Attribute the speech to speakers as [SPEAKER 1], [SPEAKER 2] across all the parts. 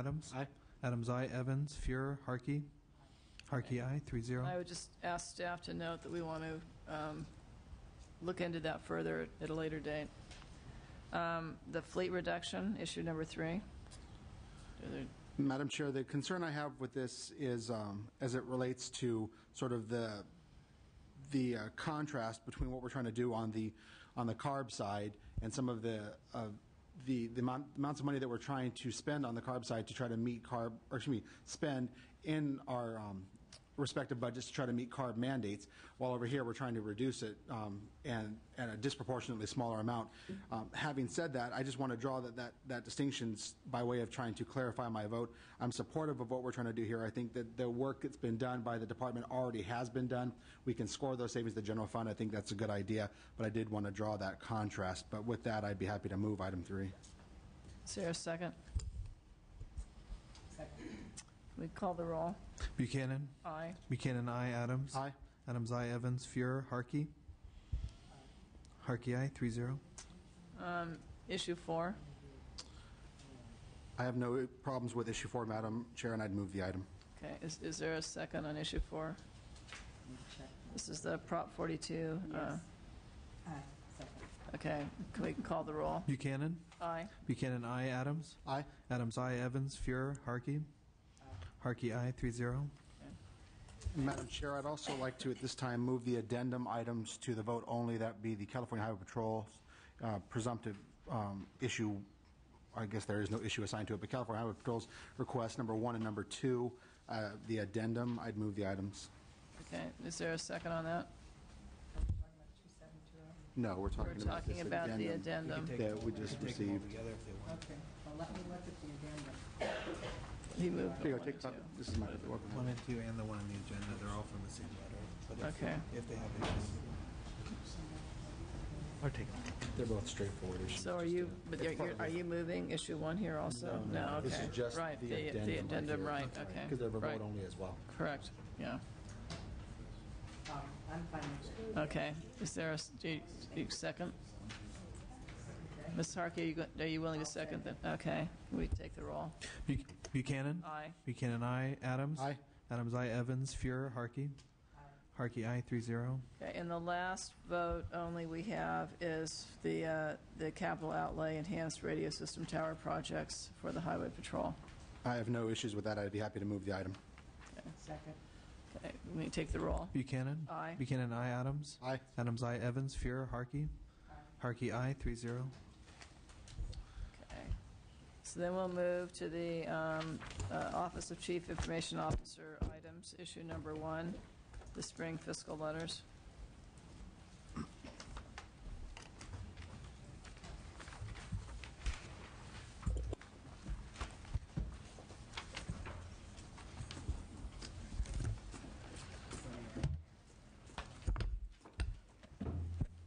[SPEAKER 1] Adams.
[SPEAKER 2] Aye.
[SPEAKER 1] Adams, aye. Evans, Fuhrer, Harkey. Harkey, aye. 3-0.
[SPEAKER 3] I would just ask staff to note that we want to look into that further at a later date. The fleet reduction, issue number 3.
[SPEAKER 2] Madam Chair, the concern I have with this is as it relates to sort of the contrast between what we're trying to do on the CARB side and some of the amounts of money that we're trying to spend on the CARB side to try to meet spend in our respective budgets to try to meet CARB mandates, while over here we're trying to reduce it and a disproportionately smaller amount. Having said that, I just want to draw that distinction by way of trying to clarify my vote. I'm supportive of what we're trying to do here. I think that the work that's been done by the department already has been done. We can score those savings to the general fund. I think that's a good idea, but I did want to draw that contrast. But with that, I'd be happy to move item 3.
[SPEAKER 3] Is there a second?
[SPEAKER 4] Second.
[SPEAKER 3] We call the roll.
[SPEAKER 1] Buchanan.
[SPEAKER 3] Aye.
[SPEAKER 1] Buchanan, aye. Adams.
[SPEAKER 2] Aye.
[SPEAKER 1] Adams, aye. Evans, Fuhrer, Harkey. Harkey, aye. 3-0.
[SPEAKER 3] Issue 4.
[SPEAKER 2] I have no problems with issue 4, Madam Chair, and I'd move the item.
[SPEAKER 3] Okay. Is there a second on issue 4? This is the Prop 42.
[SPEAKER 4] Yes. Aye. Second.
[SPEAKER 3] Okay. Can we call the roll?
[SPEAKER 1] Buchanan.
[SPEAKER 3] Aye.
[SPEAKER 1] Buchanan, aye. Adams.
[SPEAKER 2] Aye.
[SPEAKER 1] Adams, aye. Evans, Fuhrer, Harkey. Harkey, aye. 3-0.
[SPEAKER 2] Madam Chair, I'd also like to, at this time, move the addendum items to the vote only. That be the California Highway Patrol presumptive issue. I guess there is no issue assigned to it, but California Highway Patrol's request number 1 and number 2, the addendum, I'd move the items.
[SPEAKER 3] Okay. Is there a second on that?
[SPEAKER 2] No, we're talking about
[SPEAKER 3] talking
[SPEAKER 2] this
[SPEAKER 3] about the
[SPEAKER 2] addendum
[SPEAKER 3] addendum.
[SPEAKER 2] that we just received.
[SPEAKER 4] Okay. Well, let me look at the addendum.
[SPEAKER 3] He moved
[SPEAKER 2] Here you
[SPEAKER 3] the
[SPEAKER 2] go, take
[SPEAKER 3] one, too.
[SPEAKER 2] this is my
[SPEAKER 1] 1 and 2 and the one on the agenda, they're all from the same letter. But
[SPEAKER 3] Okay.
[SPEAKER 1] if they have issues. Or take them.
[SPEAKER 2] They're both straightforward issues.
[SPEAKER 3] So are you? But are you moving issue 1 here also?
[SPEAKER 2] No.
[SPEAKER 3] Okay.
[SPEAKER 2] This is just
[SPEAKER 3] right.
[SPEAKER 2] the
[SPEAKER 3] addendum. Right. Okay.
[SPEAKER 2] Because they're vote
[SPEAKER 3] right.
[SPEAKER 2] only as well.
[SPEAKER 3] Correct. Yeah.
[SPEAKER 4] I'm fine with it.
[SPEAKER 3] Okay. Is there a do you second? Ms. Harkey, are you willing to second that? Okay. We take the roll.
[SPEAKER 1] Buchanan.
[SPEAKER 3] Aye.
[SPEAKER 1] Buchanan, aye. Adams.
[SPEAKER 2] Aye.
[SPEAKER 1] Adams, aye. Evans, Fuhrer, Harkey. Harkey, aye. 3-0.
[SPEAKER 3] Okay. And the last vote only we have is the capital outlay enhanced radio system tower projects for the Highway Patrol.
[SPEAKER 2] I have no issues with that. I'd be happy to move the item.
[SPEAKER 3] Okay.
[SPEAKER 4] Second.
[SPEAKER 3] Okay. We take the roll.
[SPEAKER 1] Buchanan.
[SPEAKER 3] Aye.
[SPEAKER 1] Buchanan, aye. Adams.
[SPEAKER 2] Aye.
[SPEAKER 1] Adams, aye. Evans, Fuhrer, Harkey. Harkey, aye. 3-0.
[SPEAKER 3] Okay. So then we'll move to the Office of Chief Information Officer items, issue number 1, the spring fiscal letters.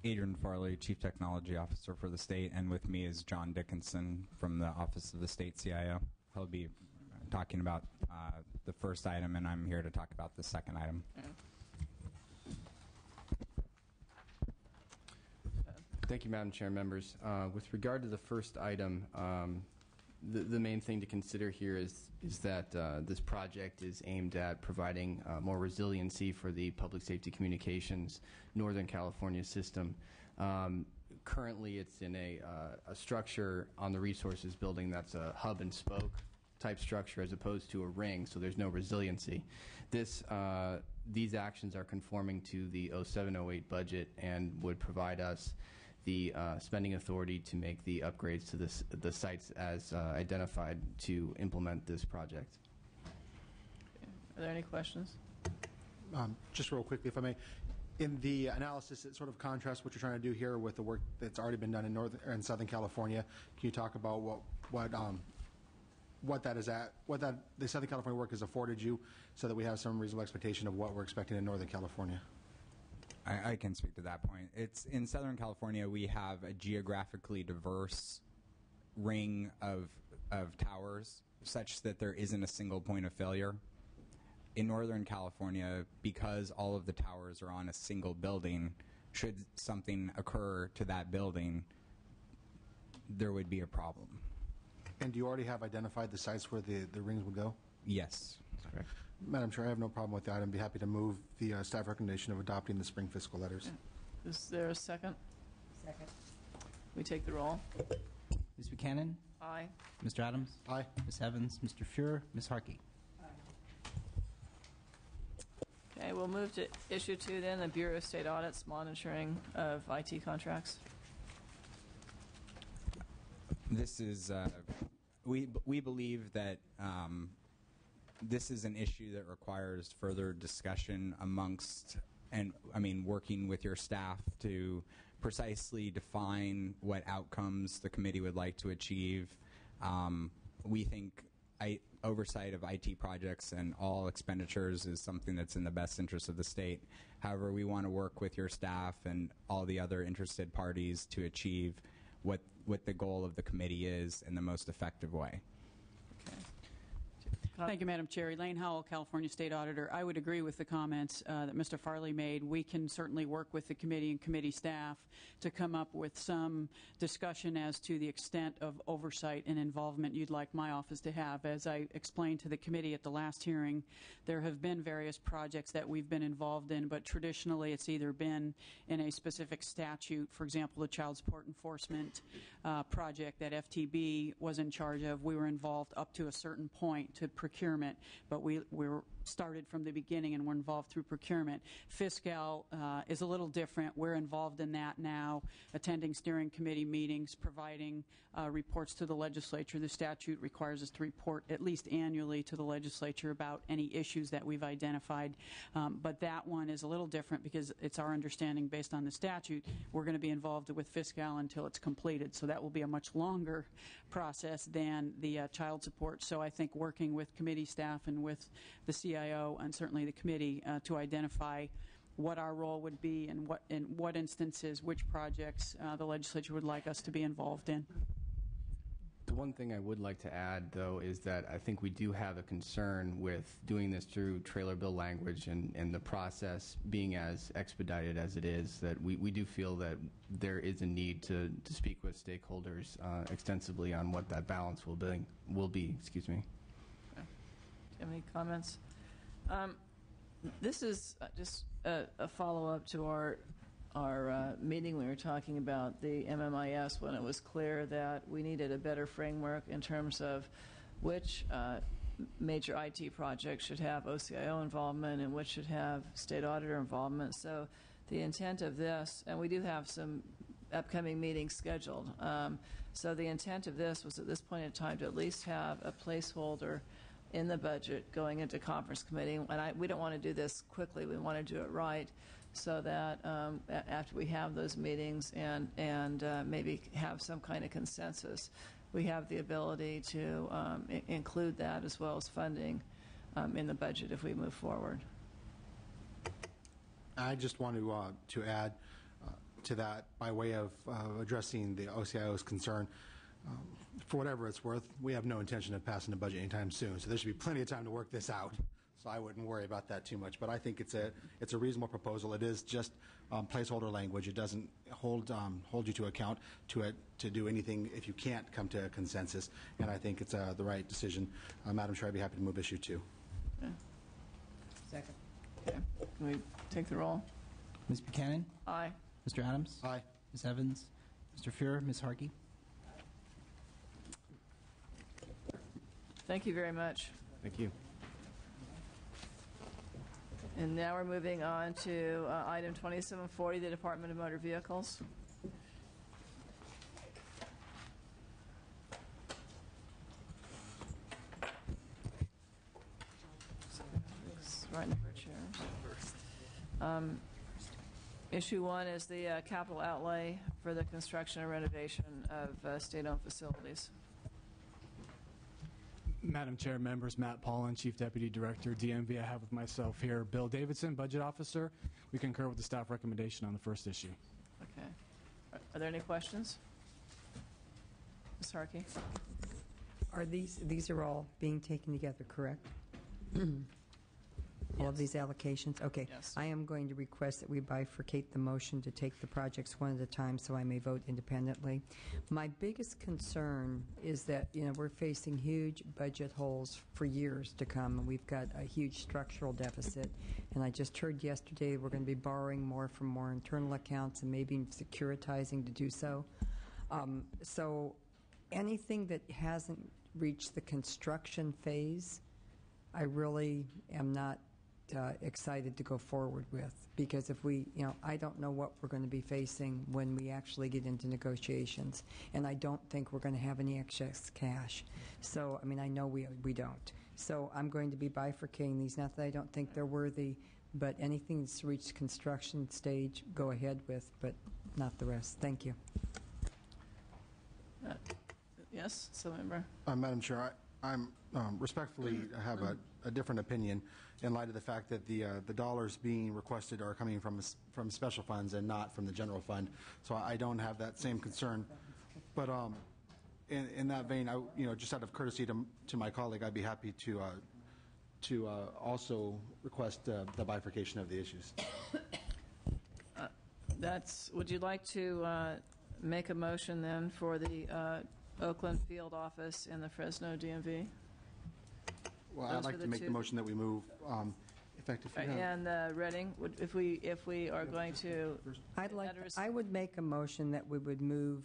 [SPEAKER 5] Adrian Farley, Chief Technology Officer for the state, and with me is John Dickinson from the Office of the State CIO. He'll be talking about the first item, and I'm here to talk about the second item.
[SPEAKER 3] Yeah.
[SPEAKER 6] Thank you, Madam Chair, members. With regard to the first item, the main thing to consider here is that this project is aimed at providing more resiliency for the public safety communications Northern California system. Currently, it's in a structure on the resources building that's a hub and spoke type structure as opposed to a ring, so there's no resiliency. These actions are conforming to the 07-08 budget and would provide us the spending authority to make the upgrades to the sites as identified to implement this project.
[SPEAKER 3] Are there any questions?
[SPEAKER 2] Just real quickly, if I may. In the analysis, it sort of contrasts what you're trying to do here with the work that's already been done in Northern and Southern California. Can you talk about what that is what the Southern California work has afforded you, so that we have some reasonable expectation of what we're expecting in Northern California?
[SPEAKER 5] I can speak to that point. It's in Southern California, we have a geographically diverse ring of towers such that there isn't a single point of failure. In Northern California, because all of the towers are on a single building, should something occur to that building, there would be a problem.
[SPEAKER 2] And do you already have identified the sites where the rings would go?
[SPEAKER 5] Yes, that's correct.
[SPEAKER 2] Madam Chair, I have no problem with that. I'd be happy to move the staff recommendation of adopting the spring fiscal letters.
[SPEAKER 3] Is there a second?
[SPEAKER 4] Second.
[SPEAKER 3] We take the roll.
[SPEAKER 7] Ms. Buchanan?
[SPEAKER 3] Aye.
[SPEAKER 7] Mr. Adams?
[SPEAKER 2] Aye.
[SPEAKER 7] Ms. Evans? Mr. Fuhrer? Ms. Harkey?
[SPEAKER 3] Okay, we'll move to issue 2 then, the Bureau of State Audits monitoring of IT contracts.
[SPEAKER 5] This is, we believe that this is an issue that requires further discussion amongst, and I mean, working with your staff to precisely define what outcomes the committee would like to achieve. We think oversight of IT projects and all expenditures is something that's in the best interest of the state. However, we want to work with your staff and all the other interested parties to achieve what the goal of the committee is in the most effective way.
[SPEAKER 8] Thank you, Madam Chair. Elaine Howell, California State Auditor. I would agree with the comments that Mr. Farley made. We can certainly work with the committee and committee staff to come up with some discussion as to the extent of oversight and involvement you'd like my office to have. As I explained to the committee at the last hearing, there have been various projects that we've been involved in, but traditionally it's either been in a specific statute. For example, the Child Support Enforcement project that FTB was in charge of. We were involved up to a certain point to procurement, but we were started from the beginning and we're involved through procurement. Fiscal is a little different. We're involved in that now, attending steering committee meetings, providing reports to the legislature. The statute requires us to report at least annually to the legislature about any issues that we've identified. But that one is a little different because it's our understanding based on the statute we're going to be involved with fiscal until it's completed. So that will be a much longer process than the child support. So I think working with committee staff and with the CIO and certainly the committee to identify what our role would be and in what instances, which projects the legislature would like us to be involved in.
[SPEAKER 6] The one thing I would like to add, though, is that I think we do have a concern with doing this through trailer bill language and the process being as expedited as it is, that we do feel that there is a need to speak with stakeholders extensively on what that balance will be. Excuse me.
[SPEAKER 3] Okay. Do you have any comments? This is just a follow-up to our meeting. We were talking about the MMIS when it was clear that we needed a better framework in terms of which major IT projects should have OCIO involvement and which should have state auditor involvement. So the intent of this, and we do have some upcoming meetings scheduled, so the intent of this was at this point in time to at least have a placeholder in the budget going into conference committee. And we don't want to do this quickly. We want to do it right so that after we have those meetings and maybe have some kind of consensus, we have the ability to include that as well as funding in the budget if we move forward.
[SPEAKER 2] I just want to add to that by way of addressing the OCIO's concern. For whatever it's worth, we have no intention of passing the budget anytime soon, so there should be plenty of time to work this out. So I wouldn't worry about that too much. But I think it's a reasonable proposal. It is just placeholder language. It doesn't hold you to account to do anything if you can't come to a consensus. And I think it's the right decision. Madam Chair, I'd be happy to move issue 2.
[SPEAKER 3] Okay.
[SPEAKER 4] Second.
[SPEAKER 3] Okay. Can we take the roll?
[SPEAKER 7] Ms. Buchanan?
[SPEAKER 3] Aye.
[SPEAKER 7] Mr. Adams?
[SPEAKER 2] Aye.
[SPEAKER 7] Ms. Evans? Mr. Fuhrer? Ms. Harkey?
[SPEAKER 3] Thank you very much.
[SPEAKER 6] Thank you.
[SPEAKER 3] And now we're moving on to item 2740, the Department of Motor Vehicles. Right in our chairs. Issue 1 is the capital outlay for the construction and renovation of state-owned facilities.
[SPEAKER 9] Madam Chair, members, Matt Paulin, Chief Deputy Director, DMV. I have with myself here Bill Davidson, Budget Officer. We concur with the staff recommendation on the first issue.
[SPEAKER 3] Okay. Are there any questions? Ms. Harkey?
[SPEAKER 4] Are these are all being taken together, correct? All of
[SPEAKER 3] Yes.
[SPEAKER 4] these allocations? Okay.
[SPEAKER 3] Yes.
[SPEAKER 4] I am going to request that we bifurcate the motion to take the projects one at a time so I may vote independently. My biggest concern is that, we're facing huge budget holes for years to come, and we've got a huge structural deficit. And I just heard yesterday we're going to be borrowing more from more internal accounts and maybe securitizing to do so. So anything that hasn't reached the construction phase, I really am not excited to go forward with, because if we, I don't know what we're going to be facing when we actually get into negotiations, and I don't think we're going to have any excess cash. So, I know we don't. So I'm going to be bifurcating these. Not that I don't think they're worthy, but anything that's reached construction stage, go ahead with, but not the rest. Thank you.
[SPEAKER 3] Yes, so member.
[SPEAKER 2] Madam Chair, I'm respectfully have a different opinion in light of the fact that the dollars being requested are coming from special funds and not from the general fund. So I don't have that same concern. But in that vein, just out of courtesy to my colleague, I'd be happy to also request the bifurcation of the issues.
[SPEAKER 3] Would you like to make a motion then for the Oakland field office and the Fresno DMV?
[SPEAKER 2] Well,
[SPEAKER 3] Those
[SPEAKER 2] I'd like
[SPEAKER 3] are
[SPEAKER 2] to
[SPEAKER 3] the
[SPEAKER 2] make
[SPEAKER 3] two.
[SPEAKER 2] the motion that we move effective.
[SPEAKER 3] And Reading, if we are going to,
[SPEAKER 4] I would make a motion that we would move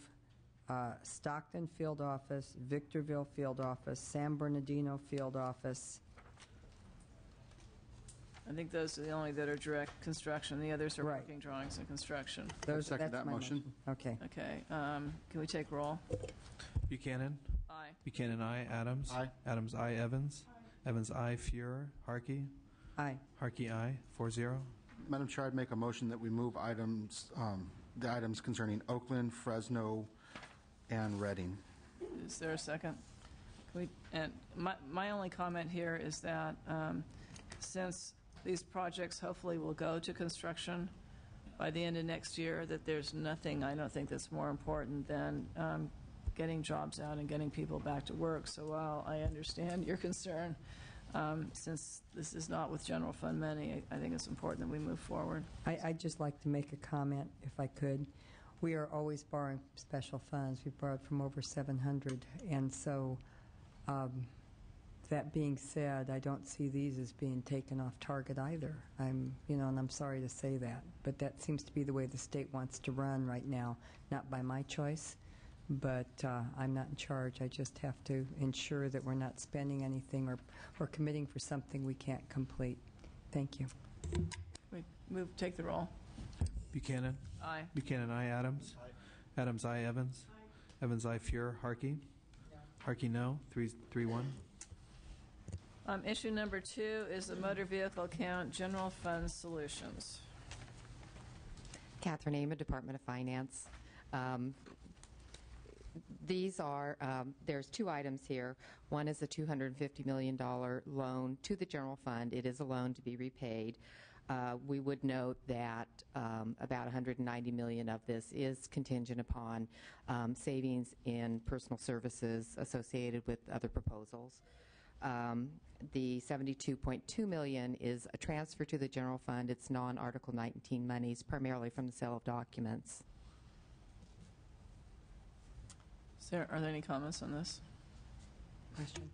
[SPEAKER 4] Stockton field office, Victorville field office, San Bernardino field office.
[SPEAKER 3] I think those are the only that are direct construction. The others are
[SPEAKER 4] Right.
[SPEAKER 3] working drawings and construction.
[SPEAKER 2] Second
[SPEAKER 4] That's
[SPEAKER 2] that
[SPEAKER 4] my
[SPEAKER 2] motion.
[SPEAKER 4] Okay.
[SPEAKER 3] Okay, can we take roll?
[SPEAKER 1] Buchanan?
[SPEAKER 3] Aye.
[SPEAKER 1] Buchanan, aye. Adams?
[SPEAKER 2] Aye.
[SPEAKER 1] Adams, aye. Evans? Evans, aye. Fuhrer? Harkey?
[SPEAKER 4] Aye.
[SPEAKER 1] Harkey, aye. 4-0.
[SPEAKER 2] Madam Chair, I'd make a motion that we move the items concerning Oakland, Fresno, and Reading.
[SPEAKER 3] Is there a second? And my only comment here is that since these projects hopefully will go to construction by the end of next year, that there's nothing, I don't think, that's more important than getting jobs out and getting people back to work. So while I understand your concern, since this is not with general fund money, I think it's important that we move forward.
[SPEAKER 4] I'd just like to make a comment, if I could. We are always borrowing special funds. We've borrowed from over 700, and so that being said, I don't see these as being taken off target either. And I'm sorry to say that, but that seems to be the way the state wants to run right now. Not by my choice, but I'm not in charge. I just have to ensure that we're not spending anything or committing for something we can't complete. Thank you.
[SPEAKER 3] Take the roll.
[SPEAKER 1] Buchanan?
[SPEAKER 3] Aye.
[SPEAKER 1] Buchanan, aye. Adams? Aye. Adams, aye. Evans? Aye. Evans, aye. Fuhrer? Harkey? No. Harkey, no. 3-1.
[SPEAKER 3] Issue number 2 is the motor vehicle account, general fund solutions.
[SPEAKER 10] Catherine Amer, Department of Finance. These are, there's 2 items here. One is a $250 million loan to the general fund. It is a loan to be repaid. We would note that about $190 million of this is contingent upon savings in personal services associated with other proposals. The $72.2 million is a transfer to the general fund. It's non-Article 19 monies, primarily from the sale of documents.
[SPEAKER 3] Are there any comments on this?
[SPEAKER 4] Question.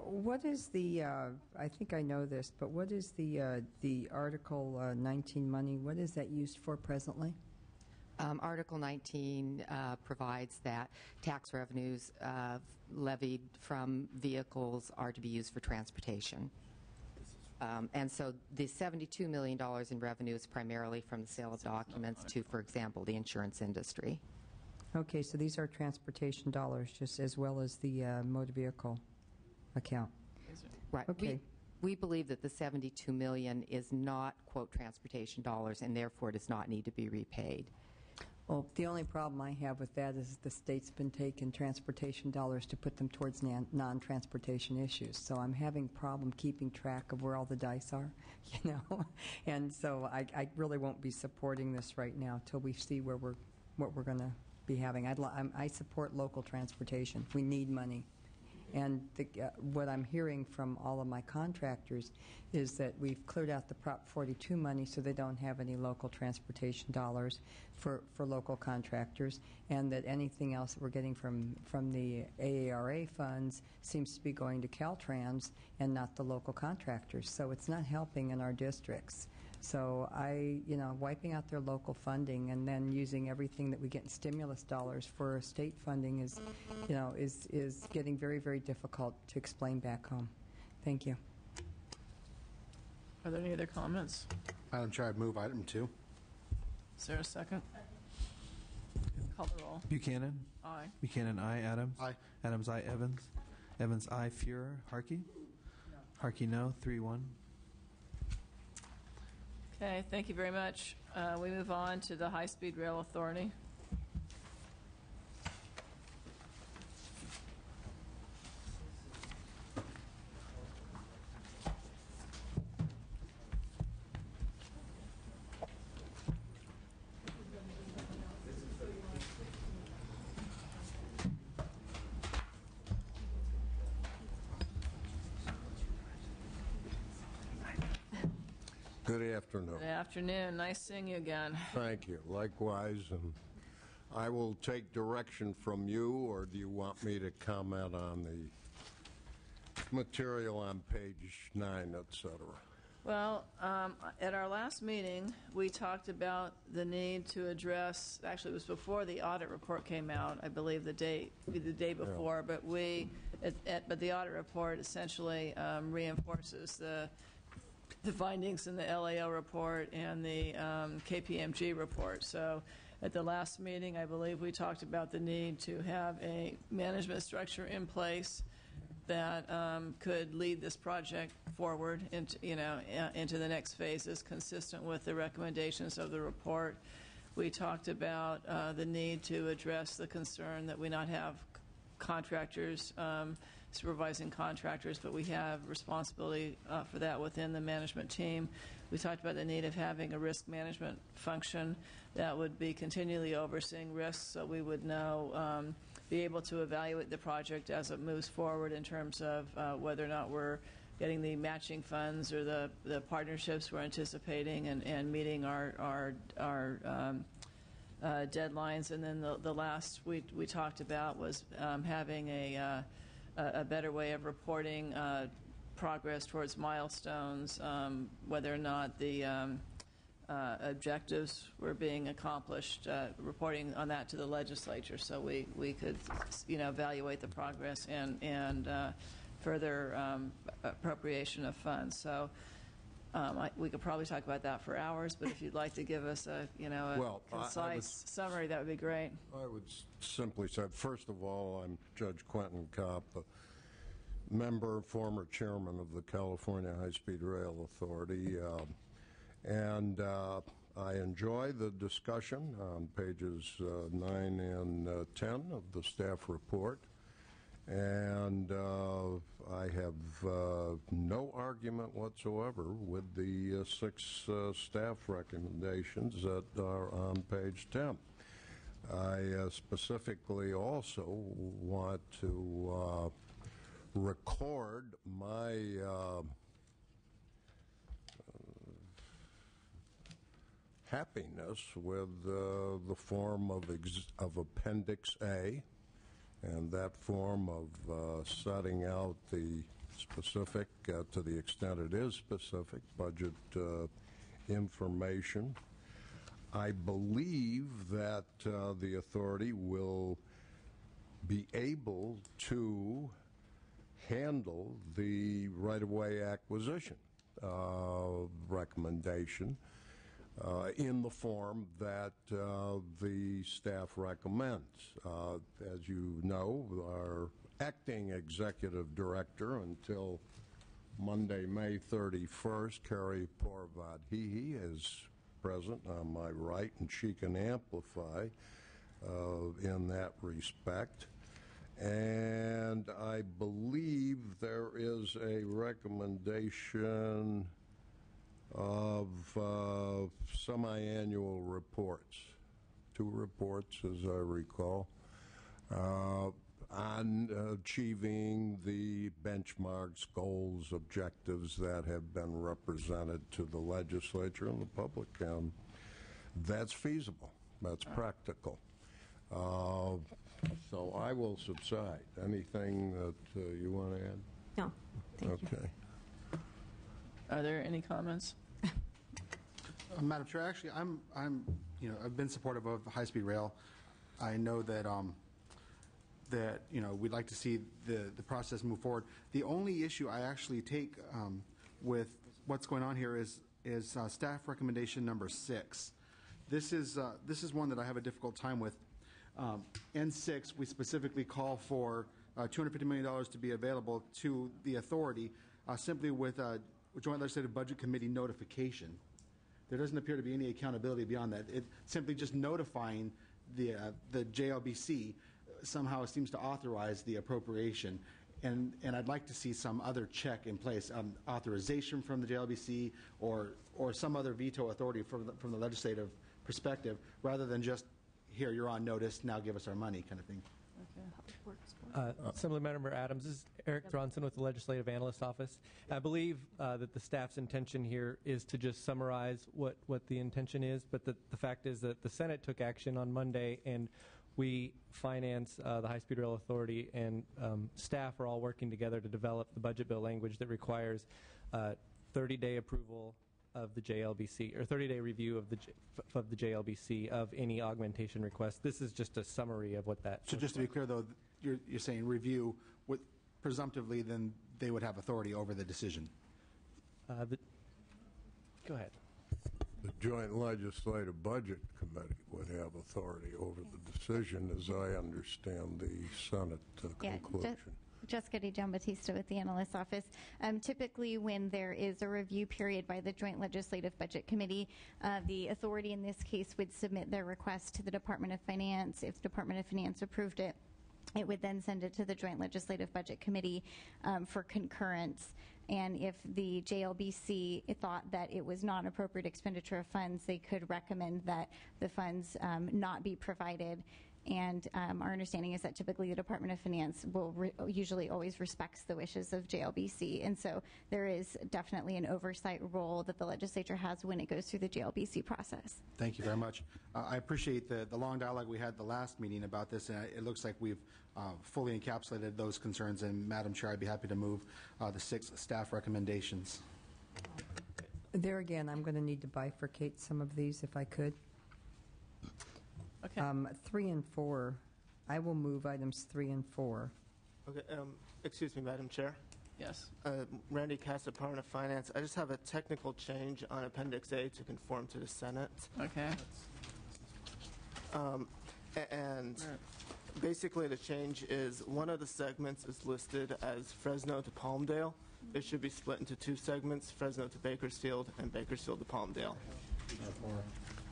[SPEAKER 4] What is the, I think I know this, but what is the Article 19 money, what is that used for presently?
[SPEAKER 10] Article 19 provides that tax revenues levied from vehicles are to be used for transportation. And so the $72 million in revenue is primarily from the sale of documents to, for example, the insurance industry.
[SPEAKER 4] Okay, so these are transportation dollars just as well as the motor vehicle account.
[SPEAKER 10] Right.
[SPEAKER 4] Okay.
[SPEAKER 10] We believe that the $72 million is not, quote, transportation dollars, and therefore does not need to be repaid.
[SPEAKER 4] Well, the only problem I have with that is the state's been taking transportation dollars to put them towards non-transportation issues. So I'm having a problem keeping track of where all the dice are, And so I really won't be supporting this right now till we see what we're going to be having. I support local transportation. We need money. And what I'm hearing from all of my contractors is that we've cleared out the Prop 42 money, so they don't have any local transportation dollars for local contractors, and that anything else that we're getting from the AARA funds seems to be going to Caltrans and not the local contractors. So it's not helping in our districts. So wiping out their local funding and then using everything that we get in stimulus dollars for state funding is getting very, very difficult to explain back home. Thank you.
[SPEAKER 3] Are there any other comments?
[SPEAKER 2] Madam Chair, I move item 2.
[SPEAKER 3] Is there a second? Call the roll.
[SPEAKER 1] Buchanan?
[SPEAKER 3] Aye.
[SPEAKER 1] Buchanan, aye. Adams?
[SPEAKER 2] Aye.
[SPEAKER 1] Adams, aye. Evans? Evans, aye. Fuhrer? Harkey? Harkey, no. 3-1.
[SPEAKER 3] Okay, thank you very much. We move on to the High Speed Rail Authority.
[SPEAKER 11] Good afternoon.
[SPEAKER 3] Good afternoon. Nice seeing you again.
[SPEAKER 11] Thank you. Likewise, and I will take direction from you, or do you want me to comment on the material on page 9, et cetera?
[SPEAKER 3] Well, at our last meeting, we talked about the need to address, actually it was before the audit report came out, I believe the day before, but but the audit report essentially reinforces the findings in the LAO report and the KPMG report. So at the last meeting, I believe we talked about the need to have a management structure in place that could lead this project forward into the next phases, consistent with the recommendations of the report. We talked about the need to address the concern that we not have contractors supervising contractors, but we have responsibility for that within the management team. We talked about the need of having a risk management function that would be continually overseeing risks, so we would know, be able to evaluate the project as it moves forward in terms of whether or not we're getting the matching funds or the partnerships we're anticipating and meeting our deadlines. And then the last we talked about was having a better way of reporting progress towards milestones, whether or not the objectives were being accomplished, reporting on that to the legislature, so we could evaluate the progress and further appropriation of funds. So we could probably talk about that for hours, but if you'd like to give us a concise summary, that would be great.
[SPEAKER 11] I would simply say, first of all, I'm Judge Quentin Kopp, a member, former chairman of the California High-Speed Rail Authority, and I enjoy the discussion on pages 9 and 10 of the staff report. And I have no argument whatsoever with the 6 staff recommendations that are on page 10. I specifically also want to record my happiness with the form of Appendix A, and that form of setting out the specific, to the extent it is specific, budget information. I believe that the authority will be able to handle the right-of-way acquisition recommendation in the form that the staff recommends. As you know, our acting executive director until Monday, May 31st, Carrie Porvadhihi, is present on my right, and she can amplify in that respect. And I believe there is a recommendation of semi-annual reports, 2 reports as I recall, on achieving the benchmarks, goals, objectives that have been represented to the legislature and the public. And that's feasible. That's practical. So I will subside. Anything that you want to add?
[SPEAKER 12] No, thank you.
[SPEAKER 11] Okay.
[SPEAKER 3] Are there any comments?
[SPEAKER 2] Madam Chair, actually, I've been supportive of high-speed rail. I know that we'd like to see the process move forward. The only issue I actually take with what's going on here is staff recommendation number 6. This is one that I have a difficult time with. N6, we specifically call for $250 million to be available to the authority simply with a Joint Legislative Budget Committee notification. There doesn't appear to be any accountability beyond that. It simply just notifying the JLBC somehow seems to authorize the appropriation. And I'd like to see some other check in place, authorization from the JLBC or some other veto authority from the legislative perspective, rather than just, here, you're on notice, now give us our money kind of thing.
[SPEAKER 13] Assemblymember Adams, this is Eric Thronson with the Legislative Analyst Office. I believe that the staff's intention here is to just summarize what the intention is, but the fact is that the Senate took action on Monday, and we, Finance, the High-Speed Rail Authority, and staff are all working together to develop the budget bill language that requires 30-day approval of the JLBC, or 30-day review of the JLBC of any augmentation request. This is just a summary of what that.
[SPEAKER 2] So just to be clear, though, you're saying review, presumptively, then they would have authority over the decision.
[SPEAKER 13] Go ahead.
[SPEAKER 11] The Joint Legislative Budget Committee would have authority over the decision, as I understand the Senate conclusion.
[SPEAKER 12] Jessica D. Giambattista with the Analyst's Office. Typically, when there is a review period by the Joint Legislative Budget Committee, the authority in this case would submit their request to the Department of Finance. If the Department of Finance approved it, it would then send it to the Joint Legislative Budget Committee for concurrence. And if the JLBC thought that it was not an appropriate expenditure of funds, they could recommend that the funds not be provided. And our understanding is that typically the Department of Finance will usually always respects the wishes of JLBC. And so there is definitely an oversight role that the legislature has when it goes through the JLBC process.
[SPEAKER 2] Thank you very much. I appreciate the long dialogue we had the last meeting about this, and it looks like we've fully encapsulated those concerns. And Madam Chair, I'd be happy to move the 6 staff recommendations.
[SPEAKER 4] There again, I'm going to need to bifurcate some of these if I could.
[SPEAKER 3] Okay.
[SPEAKER 4] 3 and 4, I will move items 3 and 4.
[SPEAKER 14] Okay. Excuse me, Madam Chair.
[SPEAKER 3] Yes.
[SPEAKER 14] Randy Cass, Department of Finance. I just have a technical change on Appendix A to conform to the Senate.
[SPEAKER 3] Okay.
[SPEAKER 14] And basically the change is one of the segments is listed as Fresno to Palmdale. It should be split into 2 segments, Fresno to Bakersfield and Bakersfield to Palmdale.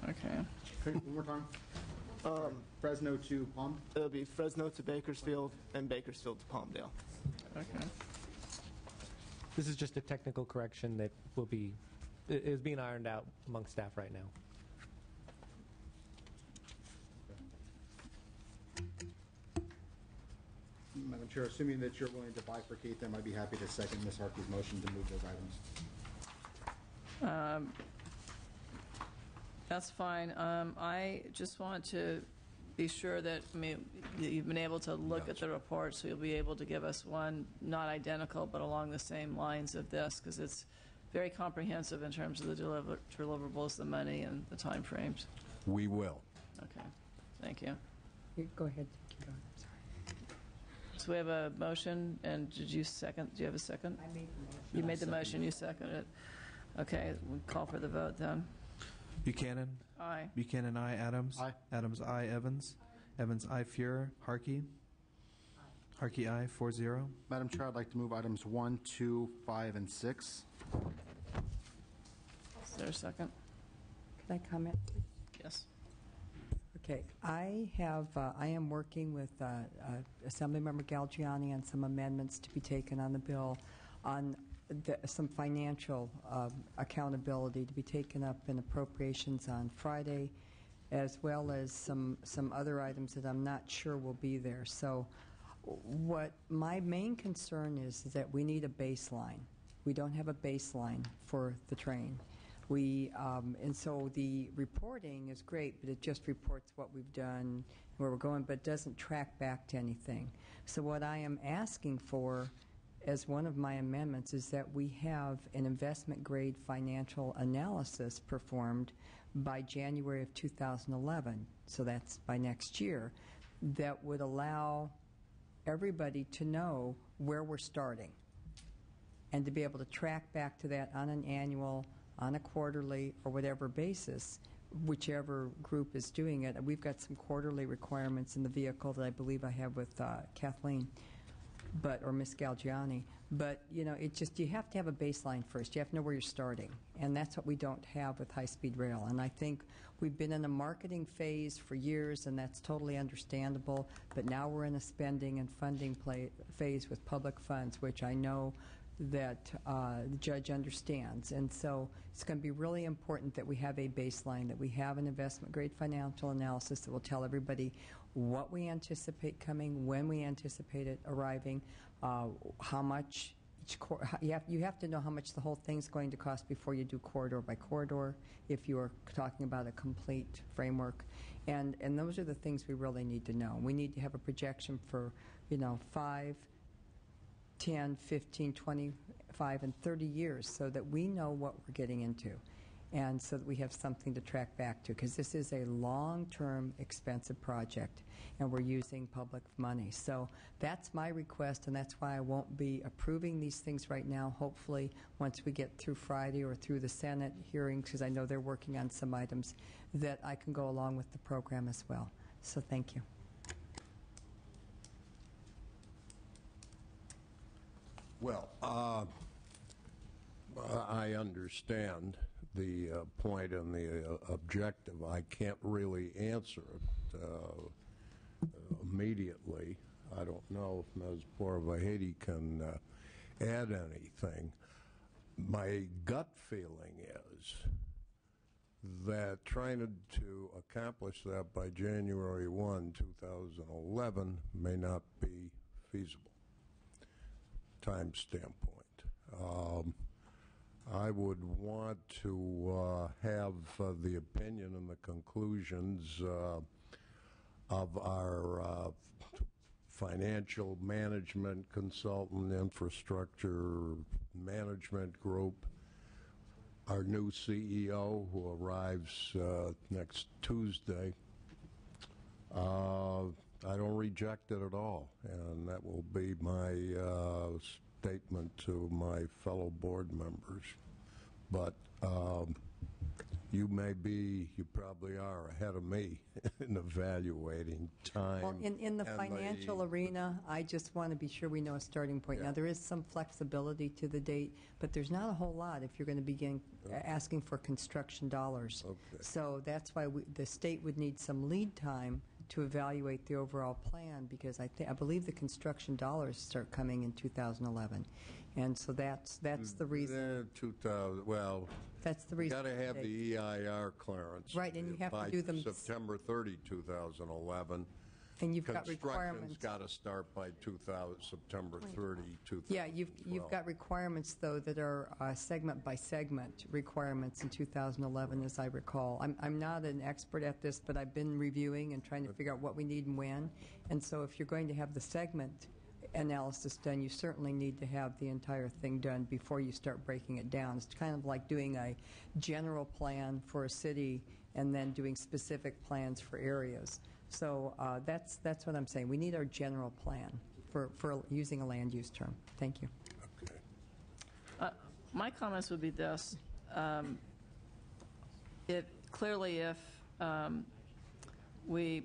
[SPEAKER 3] Okay.
[SPEAKER 2] One more time. Fresno to Palm?
[SPEAKER 14] It'll be Fresno to Bakersfield and Bakersfield to Palmdale.
[SPEAKER 3] Okay.
[SPEAKER 13] This is just a technical correction that is being ironed out among staff right now.
[SPEAKER 2] Madam Chair, assuming that you're willing to bifurcate them, I'd be happy to second Ms. Harkey's motion to move those items.
[SPEAKER 3] That's fine. I just want to be sure that you've been able to look at the report, so you'll be able to give us one, not identical, but along the same lines of this, because it's very comprehensive in terms of the deliverables, the money, and the time frames.
[SPEAKER 11] We will.
[SPEAKER 3] Okay. Thank you.
[SPEAKER 4] Go ahead. Keep going. I'm sorry.
[SPEAKER 3] So we have a motion, and did you second? Do you have a second?
[SPEAKER 4] I made the motion.
[SPEAKER 3] You made the motion. You seconded it. Okay. We call for the vote then.
[SPEAKER 1] Buchanan?
[SPEAKER 3] Aye.
[SPEAKER 1] Buchanan, aye. Adams?
[SPEAKER 2] Aye.
[SPEAKER 1] Adams, aye. Evans? Evans, aye. Fuhrer? Harkey? Harkey, aye. 4-0.
[SPEAKER 2] Madam Chair, I'd like to move items 1, 2, 5, and 6.
[SPEAKER 3] Is there a second?
[SPEAKER 4] Can I comment?
[SPEAKER 3] Yes.
[SPEAKER 4] Okay, I am working with Assemblymember Galgiani on some amendments to be taken on the bill on some financial accountability to be taken up in appropriations on Friday, as well as some other items that I'm not sure will be there. So what my main concern is that we need a baseline. We don't have a baseline for the train. And so the reporting is great, but it just reports what we've done, where we're going, but doesn't track back to anything. So what I am asking for as one of my amendments is that we have an investment-grade financial analysis performed by January of 2011, so that's by next year, that would allow everybody to know where we're starting and to be able to track back to that on an annual, on a quarterly, or whatever basis, whichever group is doing it. We've got some quarterly requirements in the vehicle that I believe I have with Kathleen, or Ms. Galgiani. But, you know, it just, you have to have a baseline first. You have to know where you're starting. And that's what we don't have with high-speed rail. And I think we've been in a marketing phase for years, and that's totally understandable. But now we're in a spending and funding phase with public funds, which I know that the judge understands. And so it's going to be really important that we have a baseline, that we have an investment-grade financial analysis that will tell everybody what we anticipate coming, when we anticipate it arriving, how much you have to know how much the whole thing's going to cost before you do corridor by corridor, if you are talking about a complete framework. And those are the things we really need to know. We need to have a projection for, 5, 10, 15, 25, and 30 years so that we know what we're getting into and so that we have something to track back to, because this is a long-term, expensive project, and we're using public money. So that's my request, and that's why I won't be approving these things right now. Hopefully, once we get through Friday or through the Senate hearings, because I know they're working on some items, that I can go along with the program as well. So thank you.
[SPEAKER 11] Well, I understand the point and the objective. I can't really answer it immediately. I don't know if Ms. Porvahedi can add anything. My gut feeling is that trying to accomplish that by January 1, 2011 may not be feasible, time standpoint. I would want to have the opinion and the conclusions of our financial management consultant, infrastructure management group, our new CEO who arrives next Tuesday. I don't reject it at all, and that will be my statement to my fellow board members. But you probably are ahead of me in evaluating time.
[SPEAKER 4] Well, in the financial arena, I just want to be sure we know a starting point. Yeah. Now, there is some flexibility to the date, but there's not a whole lot if you're going to begin asking for construction dollars. Okay. So that's why the state would need some lead time to evaluate the overall plan, because I believe the construction dollars start coming in 2011, and so that's the reason. 2000. Well, that's the reason.
[SPEAKER 11] You got to have the EIR clearance,
[SPEAKER 4] right? And you have to do them
[SPEAKER 11] September 30, 2011.
[SPEAKER 4] And you've got requirements.
[SPEAKER 11] Construction's got to start by September 30, 2012.
[SPEAKER 4] Yeah, you've got requirements, though, that are segment by segment requirements in 2011, as I recall. I'm not an expert at this, but I've been reviewing and trying to figure out what we need and when. And so if you're going to have the segment analysis done, you certainly need to have the entire thing done before you start breaking it down. It's kind of like doing a general plan for a city and then doing specific plans for areas. So that's what I'm saying. We need our general plan for using a land use term. Thank you.
[SPEAKER 11] Okay.
[SPEAKER 3] My comments would be this. Clearly, if we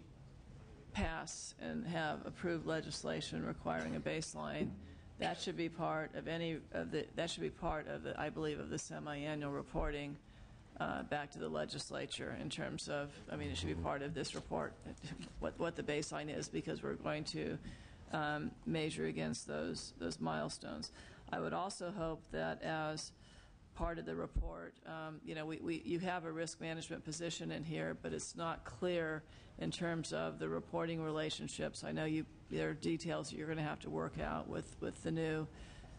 [SPEAKER 3] pass and have approved legislation requiring a baseline, that should be part of I believe, of the semi-annual reporting back to the legislature in terms of, it should be part of this report, what the baseline is, because we're going to measure against those milestones. I would also hope that as part of the report. You have a risk management position in here, but it's not clear in terms of the reporting relationships. I know there are details you're going to have to work out with the new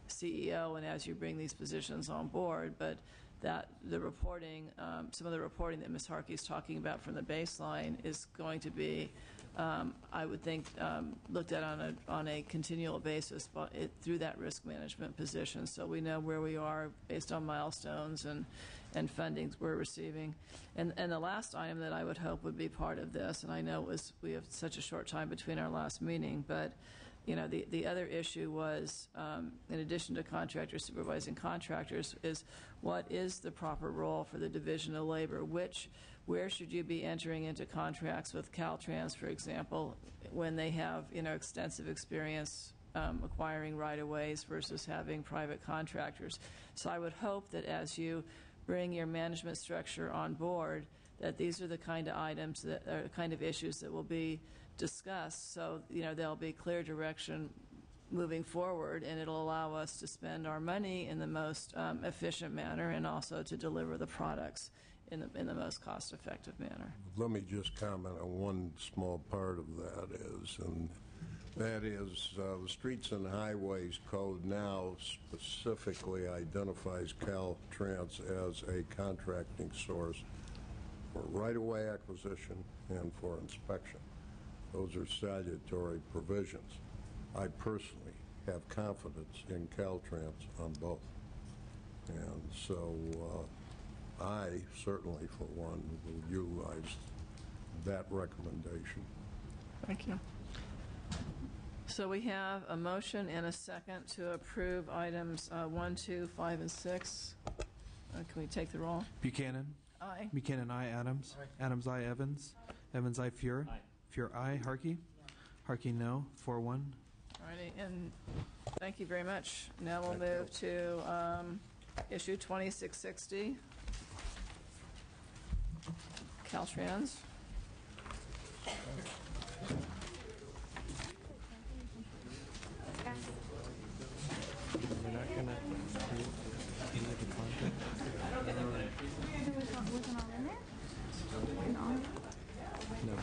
[SPEAKER 3] CEO and as you bring these positions on board, but that the reporting, some of the reporting that Ms. Harkey is talking about from the baseline is going to be, I would think, looked at on a continual basis through that risk management position, so we know where we are based on milestones and fundings we're receiving. And the last item that I would hope would be part of this, and I know we have such a short time between our last meeting, but the other issue was, in addition to contractors supervising contractors, is what is the proper role for the Division of Labor? Where should you be entering into contracts with Caltrans, for example, when they have extensive experience acquiring right-of-ways versus having private contractors? So I would hope that as you bring your management structure on board, that these are the kind of items that are kind of issues that will be discussed, so there'll be clear direction moving forward, and it'll allow us to spend our money in the most efficient manner and also to deliver the products in the most cost-effective manner.
[SPEAKER 11] Let me just comment on one small part of that is the Streets and Highways Code now specifically identifies Caltrans as a contracting source for right-of-way acquisition and for inspection. Those are salutary provisions. I personally have confidence in Caltrans on both. And so I certainly, for one, will utilize that recommendation.
[SPEAKER 3] Thank you. So we have a motion and a second to approve items 1, 2, 5, and 6. Can we take the roll?
[SPEAKER 1] Buchanan.
[SPEAKER 3] Aye.
[SPEAKER 1] Buchanan, aye. Adams.
[SPEAKER 7] Aye.
[SPEAKER 1] Adams, aye. Evans. Evans, aye. Fuhr.
[SPEAKER 7] Aye.
[SPEAKER 1] Fuhr, aye. Harkey. Harkey, no. 4-1.
[SPEAKER 3] All righty, and thank you very much. Now we'll move to issue 2660, Caltrans.
[SPEAKER 1] We're not going to do any of the content.
[SPEAKER 12] Wasn't all in there? No.
[SPEAKER 1] No.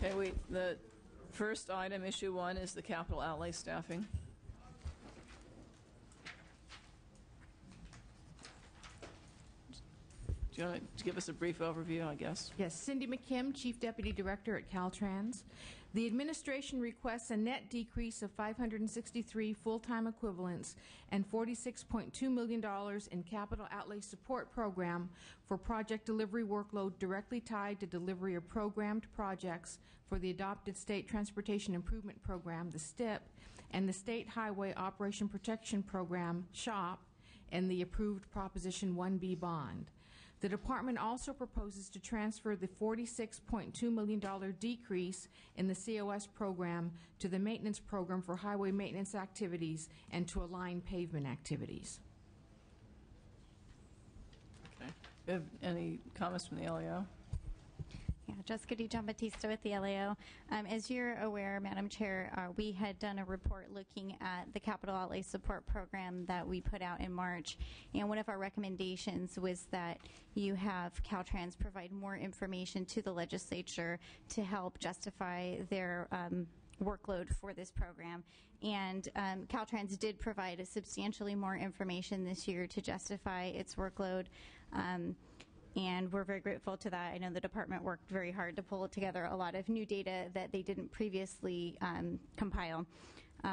[SPEAKER 3] Okay, the first item, issue 1, is the capital outlay staffing. Do you want to give us a brief overview, I guess?
[SPEAKER 15] Yes, Cindy McKim, Chief Deputy Director at Caltrans. The administration requests a net decrease of 563 full-time equivalents and $46.2 million in capital outlay support program for project delivery workload directly tied to delivery of programmed projects for the adopted State Transportation Improvement Program, the STIP, and the State Highway Operation Protection Program, SHOP, and the approved Proposition 1B bond. The department also proposes to transfer the $46.2 million decrease in the COS program to the maintenance program for highway maintenance activities and to align pavement activities.
[SPEAKER 3] Okay. Do you have any comments from the LAO?
[SPEAKER 12] Yeah, Jessica DiGiambattista with the LAO. As you're aware, Madam Chair, we had done a report looking at the capital outlay support program that we put out in March, and one of our recommendations was that you have Caltrans provide more information to the legislature to help justify their workload for this program. And Caltrans did provide a substantially more information this year to justify its workload. And we're very grateful to that. I know the department worked very hard to pull together a lot of new data that they didn't previously compile.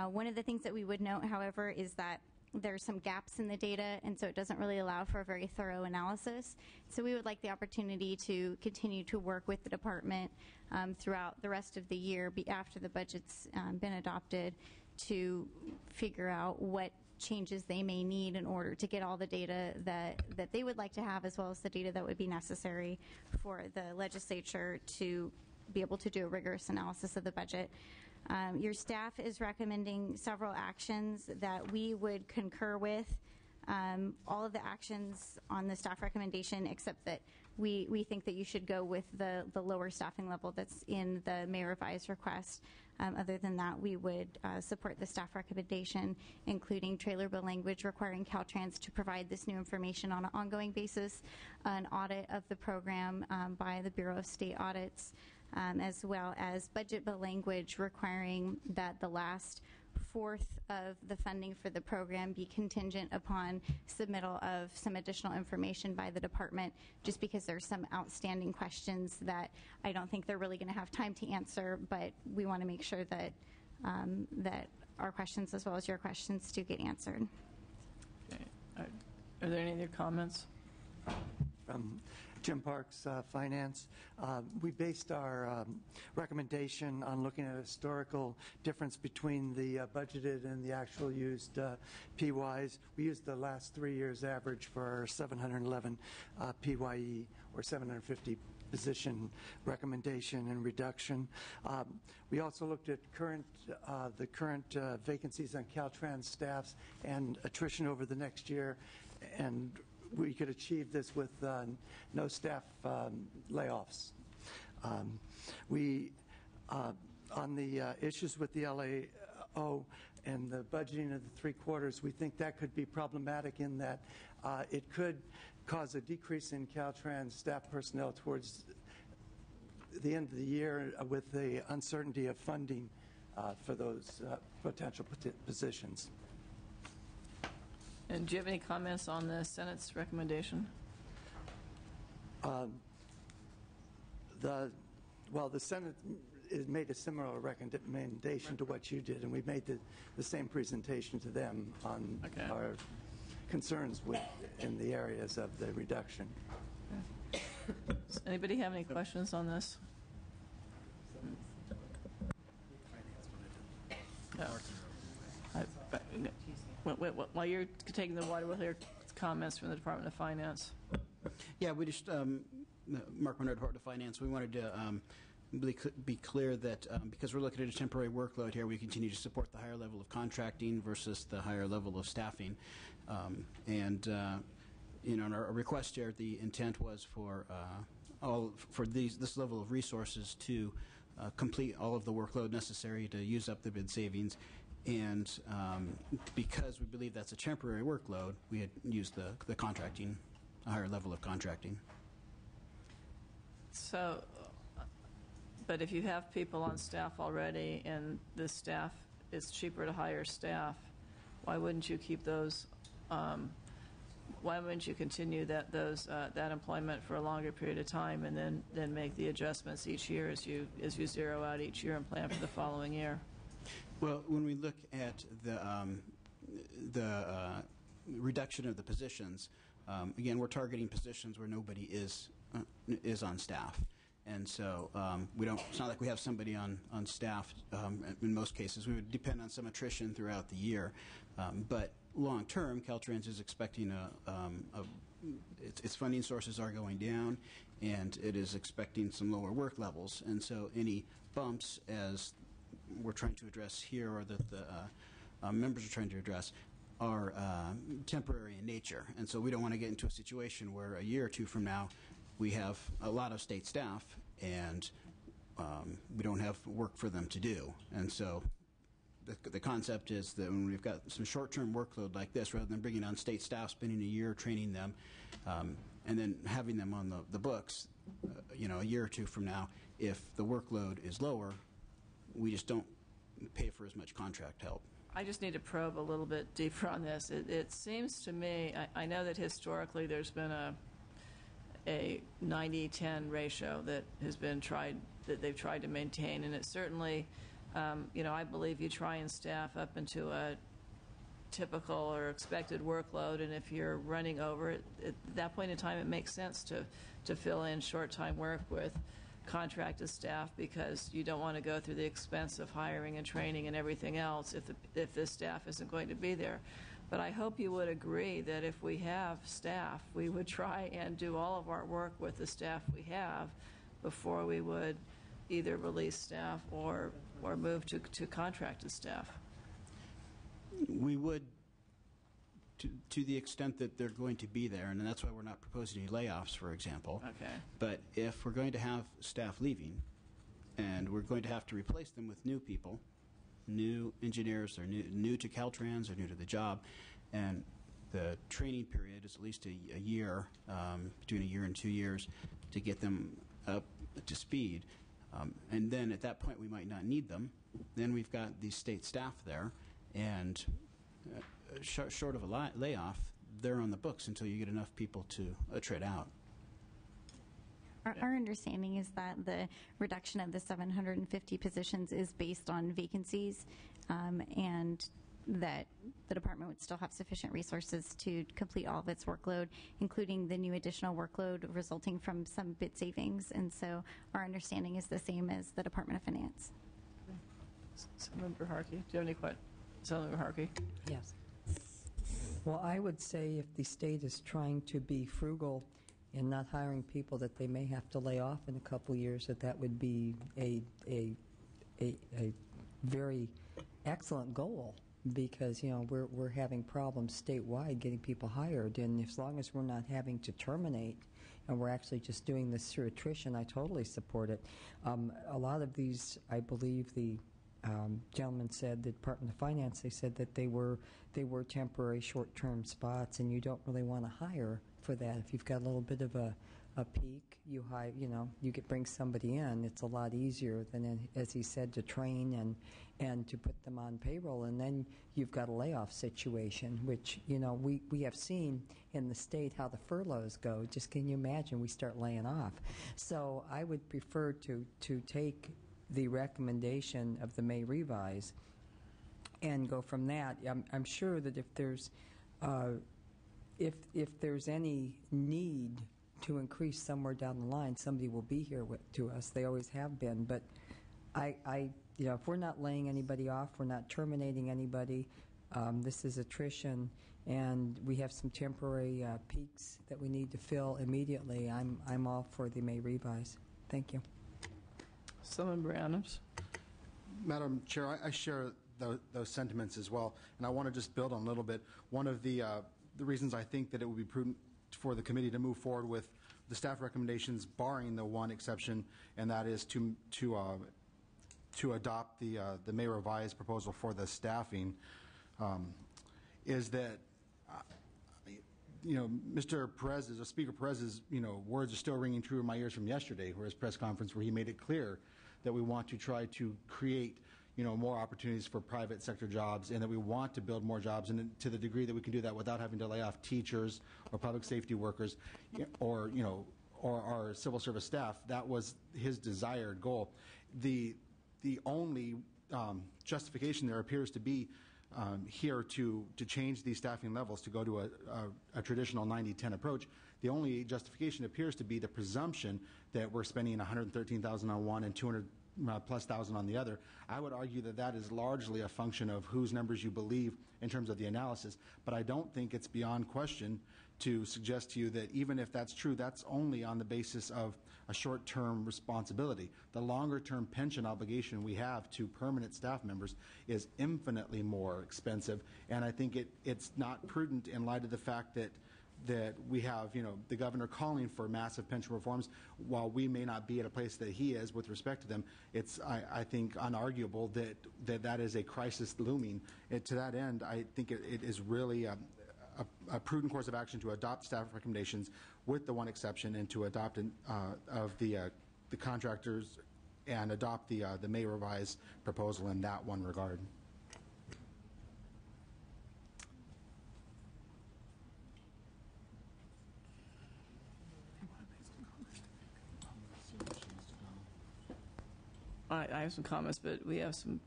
[SPEAKER 12] One of the things that we would note, however, is that there's some gaps in the data, and so it doesn't really allow for a very thorough analysis. So we would like the opportunity to continue to work with the department throughout the rest of the year after the budget's been adopted to figure out what changes they may need in order to get all the data that they would like to have, as well as the data that would be necessary for the legislature to be able to do a rigorous analysis of the budget. Your staff is recommending several actions that we would concur with. All of the actions on the staff recommendation, except that we think that you should go with the lower staffing level that's in the May revised request. Other than that, we would support the staff recommendation, including trailer bill language requiring Caltrans to provide this new information on an ongoing basis, an audit of the program by the Bureau of State Audits, as well as budget bill language requiring that the last fourth of the funding for the program be contingent upon submittal of some additional information by the department, just because there's some outstanding questions that I don't think they're really going to have time to answer, but we want to make sure that that our questions as well as your questions do get answered.
[SPEAKER 3] Okay. Are there any other comments?
[SPEAKER 16] Jim Parks, Finance. We based our recommendation on looking at a historical difference between the budgeted and the actual used PYs. We used the last 3 years average for our 711 PYE, or 750 position recommendation and reduction. We also looked at the current vacancies on Caltrans staffs and attrition over the next year, and we could achieve this with no staff layoffs. On the issues with the LAO and the budgeting of the 3 quarters, we think that could be problematic in that it could cause a decrease in Caltrans staff personnel towards the end of the year with the uncertainty of funding for those potential positions.
[SPEAKER 3] And do you have any comments on the Senate's recommendation?
[SPEAKER 16] The Senate made a similar recommendation to what you did, and we made the same presentation to them on our concerns in the areas of the reduction.
[SPEAKER 3] Does anybody have any questions on this? No. While you're taking the water, we'll hear comments from the Department of Finance.
[SPEAKER 17] Yeah, we just, Mark Menard, Department of Finance, we wanted to be clear that because we're looking at a temporary workload here, we continue to support the higher level of contracting versus the higher level of staffing. In our request here, the intent was for this level of resources to complete all of the workload necessary to use up the bid savings. And because we believe that's a temporary workload, we had used the contracting, a higher level of contracting.
[SPEAKER 3] So, but if you have people on staff already and the staff, it's cheaper to hire staff, why wouldn't you keep those, why wouldn't you continue that employment for a longer period of time and then make the adjustments each year as you zero out each year and plan for the following year?
[SPEAKER 17] Well, when we look at the reduction of the positions, again, we're targeting positions where nobody is on staff, and so we don't. It's not like we have somebody on staff. In most cases, we would depend on some attrition throughout the year, but long term, Caltrans is expecting its funding sources are going down, and it is expecting some lower work levels, and so any bumps as we're trying to address here, or that the members are trying to address, are temporary in nature. And so we don't want to get into a situation where a year or two from now we have a lot of state staff and we don't have work for them to do. And so the concept is that when we've got some short-term workload like this, rather than bringing on state staff, spending a year training them, and then having them on the books, a year or two from now, if the workload is lower, we just don't pay for as much contract help.
[SPEAKER 3] I just need to probe a little bit deeper on this. It seems to me, I know that historically there's been a 90-10 ratio that has been that they've tried to maintain, and it certainly, I believe you try and staff up into a typical or expected workload, and if you're running over it, at that point in time it makes sense to fill in short-time work with contracted staff, because you don't want to go through the expense of hiring and training and everything else if this staff isn't going to be there. But I hope you would agree that if we have staff, we would try and do all of our work with the staff we have before we would either release staff or move to contracted staff?
[SPEAKER 17] We would, to the extent that they're going to be there, and that's why we're not proposing any layoffs, for example.
[SPEAKER 3] Okay.
[SPEAKER 17] But if we're going to have staff leaving, and we're going to have to replace them with new people, new engineers, or new to Caltrans, or new to the job, and the training period is at least a year, between a year and 2 years, to get them up to speed. And then at that point we might not need them. Then we've got the state staff there, and short of a layoff, they're on the books until you get enough people to tread out.
[SPEAKER 12] Our understanding is that the reduction of the 750 positions is based on vacancies, and that the department would still have sufficient resources to complete all of its workload, including the new additional workload resulting from some bid savings. And so our understanding is the same as the Department of Finance.
[SPEAKER 3] Member Harkey, do you have any questions? Member Harkey?
[SPEAKER 4] Yes. Well, I would say if the state is trying to be frugal in not hiring people that they may have to lay off in a couple years, that would be a very excellent goal, because we're having problems statewide getting people hired, and as long as we're not having to terminate and we're actually just doing this through attrition, I totally support it. A lot of these, I believe the gentleman said, the Department of Finance, they said that they were temporary short-term spots, and you don't really want to hire for that. If you've got a little bit of a peak, you hire, you could bring somebody in. It's a lot easier than, as he said, to train and to put them on payroll, and then you've got a layoff situation, which we have seen in the state how the furloughs go. Just can you imagine we start laying off? So I would prefer to take the recommendation of the May revise and go from that. I'm sure that if there's any need to increase somewhere down the line, somebody will be here to us. They always have been. But if we're not laying anybody off, we're not terminating anybody. This is attrition, and we have some temporary peaks that we need to fill immediately. I'm all for the May revise. Thank you.
[SPEAKER 3] Member Adams.
[SPEAKER 2] Madam Chair, I share those sentiments as well, and I want to just build on a little bit. One of the reasons I think that it would be prudent for the committee to move forward with the staff recommendations, barring the one exception, and that is to adopt the May revised proposal for the staffing, is that Mr. Perez's, or Speaker Perez's, words are still ringing true in my ears from yesterday, where his press conference, where he made it clear that we want to try to create more opportunities for private sector jobs, and that we want to build more jobs, and to the degree that we can do that without having to lay off teachers or public safety workers or our civil service staff. That was his desired goal. The only justification there appears to be here to change these staffing levels to go to a traditional 90-10 approach. The only justification appears to be the presumption that we're spending $113,000 on one and $200,000+ on the other. I would argue that is largely a function of whose numbers you believe in terms of the analysis, but I don't think it's beyond question to suggest to you that even if that's true, that's only on the basis of a short-term responsibility. The longer-term pension obligation we have to permanent staff members is infinitely more expensive, and I think it's not prudent in light of the fact that we have, the governor calling for massive pension reforms, while we may not be at a place that he is with respect to them. It's, I think, unarguable that is a crisis looming. To that end, I think it is really a prudent course of action to adopt staff recommendations, with the one exception, and to adopt of the contractors and adopt the May revised proposal in that one regard.
[SPEAKER 3] I have some comments, but we have some.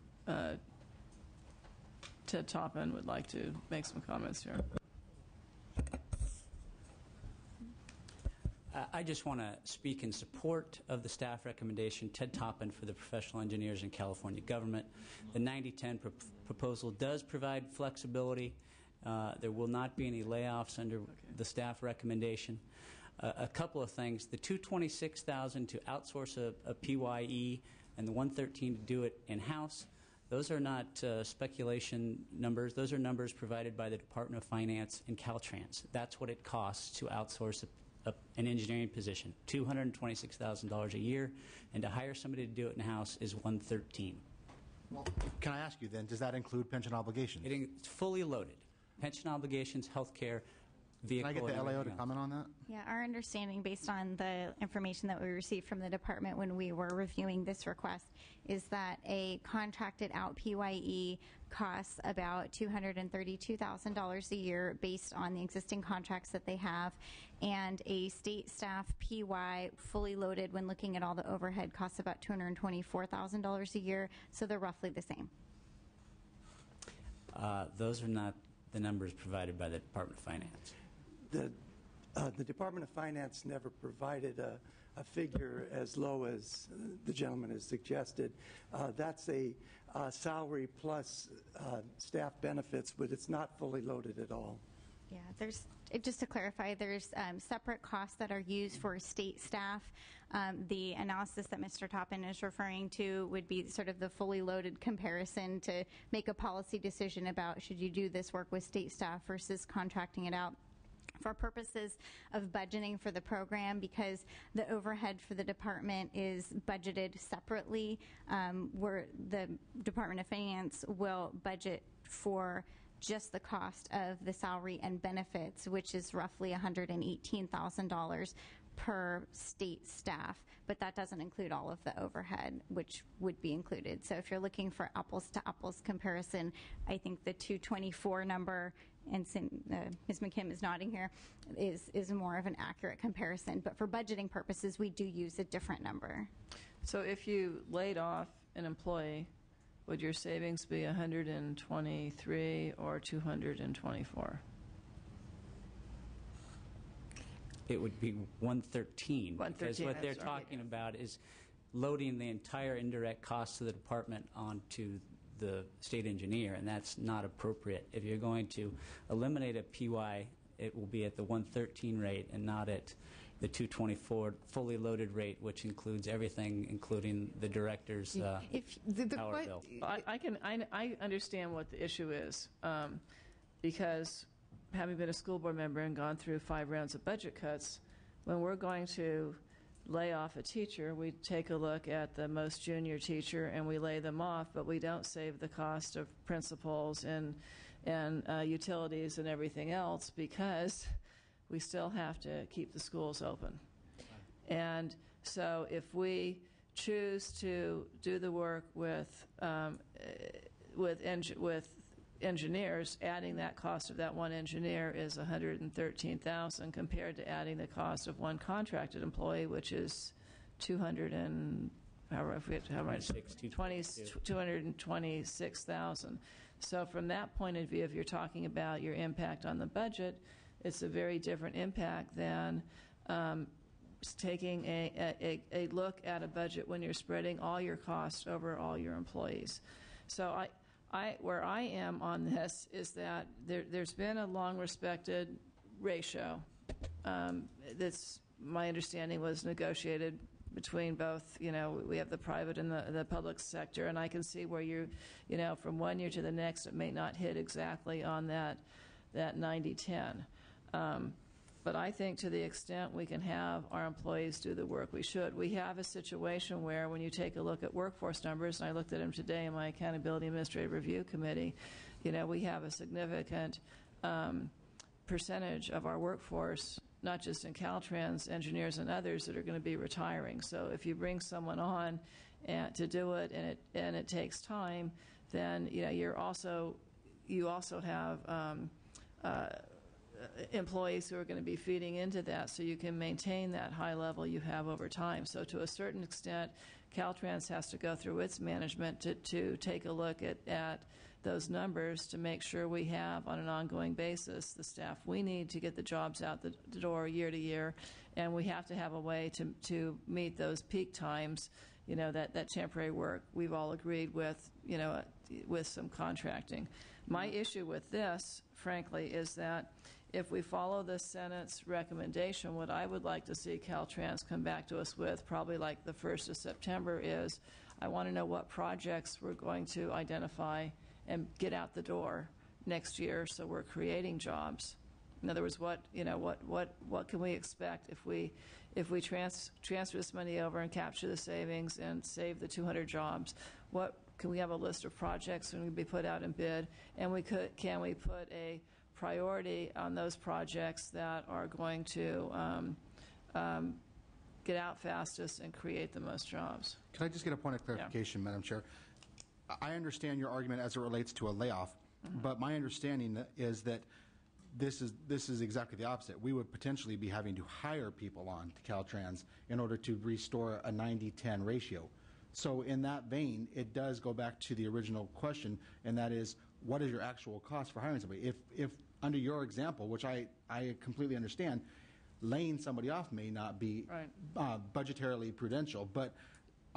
[SPEAKER 3] Ted Toppin would like to make some comments here.
[SPEAKER 18] I just want to speak in support of the staff recommendation. Ted Toppin for the Professional Engineers in California Government. The 90-10 proposal does provide flexibility. There will not be any layoffs under the staff recommendation. a couple of things. The $226,000 to outsource a PYE and the $113,000 to do it in-house, those are not speculation numbers. Those are numbers provided by the Department of Finance and Caltrans. That's what it costs to outsource an engineering position, $226,000 a year, and to hire somebody to do it in-house is $113,000.
[SPEAKER 2] Well, can I ask you then, does that include pension obligations?
[SPEAKER 18] It's fully loaded. Pension obligations, health care, vehicle.
[SPEAKER 2] Can I get the
[SPEAKER 18] and
[SPEAKER 2] LAO to
[SPEAKER 18] everything else.
[SPEAKER 2] comment on that?
[SPEAKER 12] Yeah, our understanding, based on the information that we received from the department when we were reviewing this request, is that a contracted out PYE costs about $232,000 a year based on the existing contracts that they have, and a state staff PY fully loaded when looking at all the overhead costs about $224,000 a year, so they're roughly the same.
[SPEAKER 18] Those are not the numbers provided by the Department of Finance.
[SPEAKER 16] The Department of Finance never provided a figure as low as the gentleman has suggested. That's a salary plus staff benefits, but it's not fully loaded at all.
[SPEAKER 12] Yeah, there's, just to clarify, there's separate costs that are used for state staff. The analysis that Mr. Toppin is referring to would be sort of the fully loaded comparison to make a policy decision about should you do this work with state staff versus contracting it out. For purposes of budgeting for the program, because the overhead for the department is budgeted separately, where the Department of Finance will budget for just the cost of the salary and benefits, which is roughly $118,000 per state staff, but that doesn't include all of the overhead, which would be included. So if you're looking for apples to apples comparison, I think the 224 number, and Ms. McKim is nodding here, is more of an accurate comparison. But for budgeting purposes, we do use a different number.
[SPEAKER 3] So if you laid off an employee, would your savings be 123 or 224?
[SPEAKER 18] It would be 113, because what they're talking about is loading the entire indirect costs of the department onto the state engineer, and that's not appropriate. If you're going to eliminate a PY, it will be at the 113 rate and not at the 224 fully loaded rate, which includes everything, including the director's power bill.
[SPEAKER 3] I understand what the issue is, because having been a school board member and gone through 5 rounds of budget cuts, when we're going to lay off a teacher, we take a look at the most junior teacher and we lay them off, but we don't save the cost of principals and utilities and everything else, because we still have to keep the schools open. And so if we choose to do the work with engineers, adding that cost of that one engineer is $113,000 compared to adding the cost of one contracted employee, which is $226,000. So from that point of view, if you're talking about your impact on the budget, it's a very different impact than taking a look at a budget when you're spreading all your costs over all your employees. So where I am on this is that there's been a long-respected ratio. That's, my understanding, was negotiated between both, we have the private and the public sector, and I can see where from one year to the next, it may not hit exactly on that 90-10. But I think to the extent we can have our employees do the work, we should. We have a situation where when you take a look at workforce numbers, and I looked at them today in my Accountability Administrative Review Committee, we have a significant percentage of our workforce, not just in Caltrans, engineers and others, that are going to be retiring. So if you bring someone on to do it and it takes time, then you also have employees who are going to be feeding into that, so you can maintain that high level you have over time. So to a certain extent, Caltrans has to go through its management to take a look at those numbers to make sure we have, on an ongoing basis, the staff we need to get the jobs out the door year to year, and we have to have a way to meet those peak times, that temporary work we've all agreed with, with some contracting. My issue with this, frankly, is that if we follow the Senate's recommendation, what I would like to see Caltrans come back to us with, probably like the 1st of September, is I want to know what projects we're going to identify and get out the door next year, so we're creating jobs. In other words, what can we expect if we transfer this money over and capture the savings and save the 200 jobs? What can we have a list of projects that can be put out in bid, and can we put a priority on those projects that are going to get out fastest and create the most jobs?
[SPEAKER 2] Can I just get a point of clarification, Madam Chair? I understand your argument as it relates to a layoff, but my understanding is that this is exactly the opposite. We would potentially be having to hire people on to Caltrans in order to restore a 90-10 ratio. So in that vein, it does go back to the original question, and that is, what is your actual cost for hiring somebody? If under your example, which I completely understand, laying somebody off may not be budgetarily prudential, but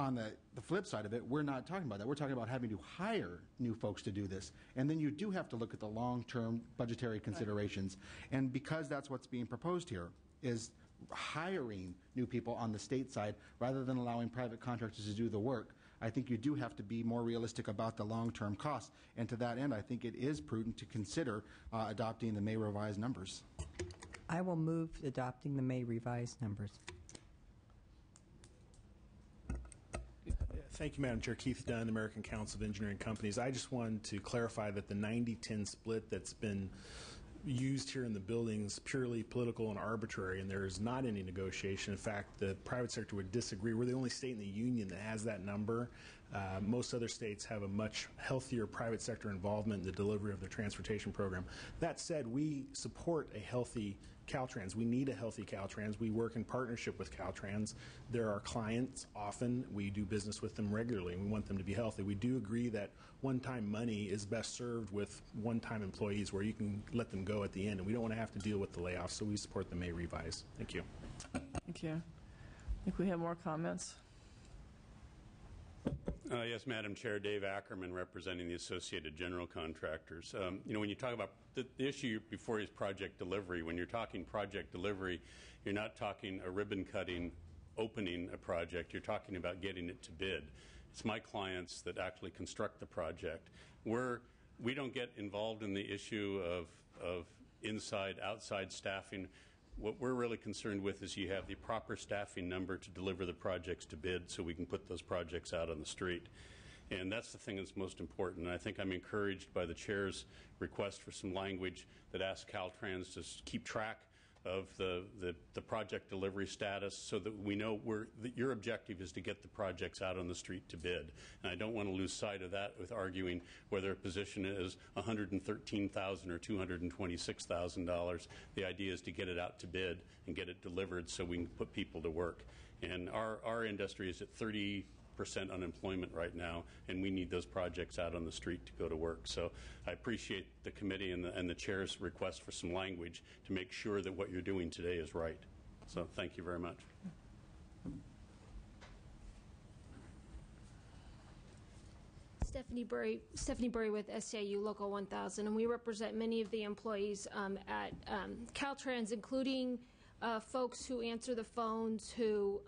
[SPEAKER 2] on the flip side of it, we're not talking about that. We're talking about having to hire new folks to do this. And then you do have to look at the long-term budgetary considerations. And because that's what's being proposed here, is hiring new people on the state side rather than allowing private contractors to do the work, I think you do have to be more realistic about the long-term costs. And to that end, I think it is prudent to consider adopting the May revised numbers.
[SPEAKER 4] I will move adopting the May revised numbers.
[SPEAKER 19] Thank you, Madam Chair. Keith Dunn, American Council of Engineering Companies. I just wanted to clarify that the 90-10 split that's been used here in the building is purely political and arbitrary, and there is not any negotiation. In fact, the private sector would disagree. We're the only state in the union that has that number. Most other states have a much healthier private sector involvement in the delivery of their transportation program. That said, we support a healthy Caltrans. We need a healthy Caltrans. We work in partnership with Caltrans. They're our clients often. We do business with them regularly, and we want them to be healthy. We do agree that one-time money is best served with one-time employees where you can let them go at the end, and we don't want to have to deal with the layoffs, so we support the May revise. Thank you.
[SPEAKER 3] Thank you. I think we have more comments.
[SPEAKER 20] Yes, Madam Chair, Dave Ackerman representing the Associated General Contractors. When you talk about the issue before is project delivery, when you're talking project delivery, you're not talking a ribbon cutting, opening a project, you're talking about getting it to bid. It's my clients that actually construct the project. We don't get involved in the issue of inside, outside staffing. What we're really concerned with is you have the proper staffing number to deliver the projects to bid so we can put those projects out on the street. And that's the thing that's most important. And I think I'm encouraged by the Chair's request for some language that asks Caltrans to keep track of the project delivery status so that we know that your objective is to get the projects out on the street to bid. And I don't want to lose sight of that with arguing whether a position is $113,000 or $226,000. The idea is to get it out to bid and get it delivered so we can put people to work. And our industry is at 30% unemployment right now, and we need those projects out on the street to go to work. So I appreciate the committee and the Chair's request for some language to make sure that what you're doing today is right. So thank you very much.
[SPEAKER 21] Stephanie Burry with SCIU Local 1000, and we represent many of the employees at Caltrans, including folks who answer the phones, who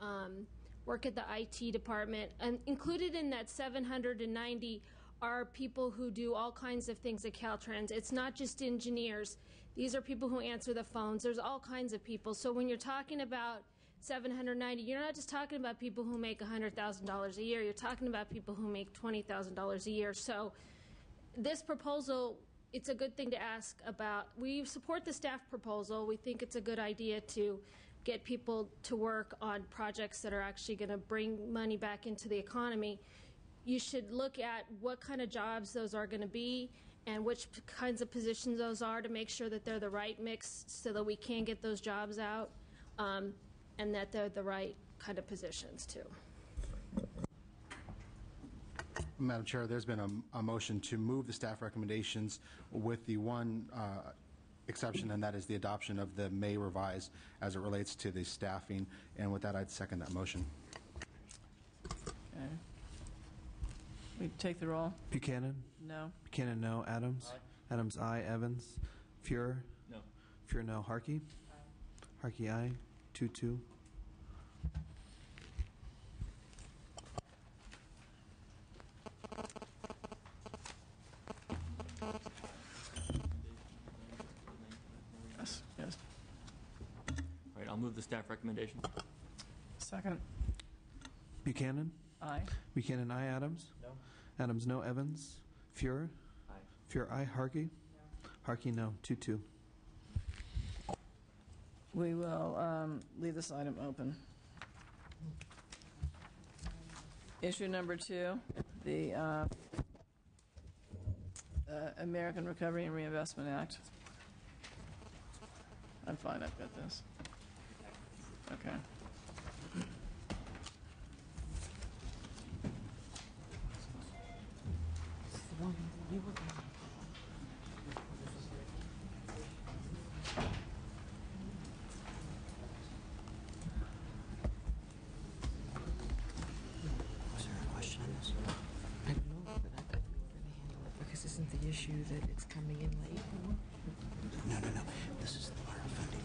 [SPEAKER 21] work at the IT department. And included in that 790 are people who do all kinds of things at Caltrans. It's not just engineers. These are people who answer the phones. There's all kinds of people. So when you're talking about 790, you're not just talking about people who make $100,000 a year. You're talking about people who make $20,000 a year. So this proposal, it's a good thing to ask about. We support the staff proposal. We think it's a good idea to get people to work on projects that are actually going to bring money back into the economy. You should look at what kind of jobs those are going to be and which kinds of positions those are to make sure that they're the right mix so that we can get those jobs out and that they're the right kind of positions too.
[SPEAKER 2] Madam Chair, there's been a motion to move the staff recommendations with the one exception, and that is the adoption of the May revise as it relates to the staffing. And with that, I'd second that motion.
[SPEAKER 3] Okay. We take the roll.
[SPEAKER 1] Buchanan?
[SPEAKER 3] No.
[SPEAKER 1] Buchanan, no. Adams?
[SPEAKER 3] Aye.
[SPEAKER 1] Adams, aye. Evans? Fuhrer?
[SPEAKER 7] No.
[SPEAKER 1] Fear no. Harkey? Harkey, aye. 2-2.
[SPEAKER 3] Yes, yes.
[SPEAKER 5] All right, I'll move the staff recommendation.
[SPEAKER 3] Second.
[SPEAKER 1] Buchanan?
[SPEAKER 3] Aye.
[SPEAKER 1] Buchanan, aye. Adams?
[SPEAKER 5] No.
[SPEAKER 1] Adams, no. Evans? Fuhrer?
[SPEAKER 5] Aye.
[SPEAKER 1] Fuhrer, aye. Harkey? No. Harkey, no. 2-2.
[SPEAKER 3] We will leave this item open. Issue number 2, the American Recovery and Reinvestment Act. I'm fine, I've got this. Okay.
[SPEAKER 22] Was there a question on this? I don't know, but I thought we were going to handle it because isn't the issue that it's coming in late?
[SPEAKER 17] No. This is the part of funding.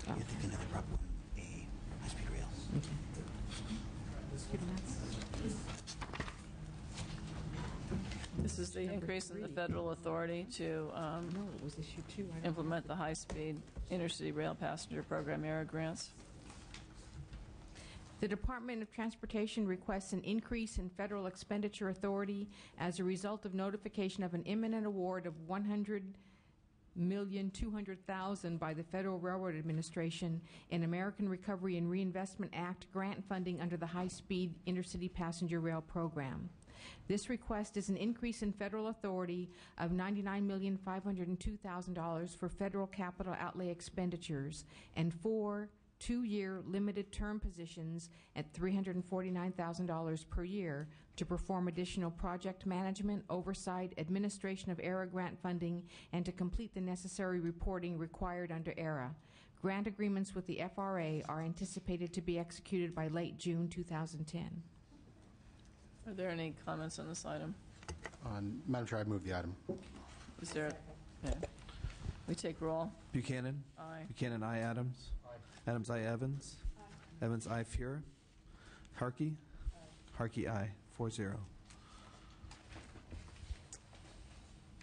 [SPEAKER 17] You're thinking of the Prop 1A high-speed rail.
[SPEAKER 3] This is the increase in the federal authority to
[SPEAKER 22] No, it was issue 2.
[SPEAKER 3] implement the high-speed intercity rail passenger program ERA grants.
[SPEAKER 15] The Department of Transportation requests an increase in federal expenditure authority as a result of notification of an imminent award of $100,200,000 by the Federal Railroad Administration in American Recovery and Reinvestment Act grant funding under the high-speed intercity passenger rail program. This request is an increase in federal authority of $99,502,000 for federal capital outlay expenditures and 4 two-year limited term positions at $349,000 per year to perform additional project management, oversight, administration of ERA grant funding, and to complete the necessary reporting required under ERA. Grant agreements with the FRA are anticipated to be executed by late June 2010.
[SPEAKER 3] Are there any comments on this item?
[SPEAKER 2] Madam Chair, I move the item.
[SPEAKER 3] Is there? Okay. We take roll.
[SPEAKER 1] Buchanan?
[SPEAKER 3] Aye.
[SPEAKER 1] Buchanan, aye. Adams? Adams, aye. Evans? Evans, aye. Fuhrer? Harkey? Harkey, aye. 4-0.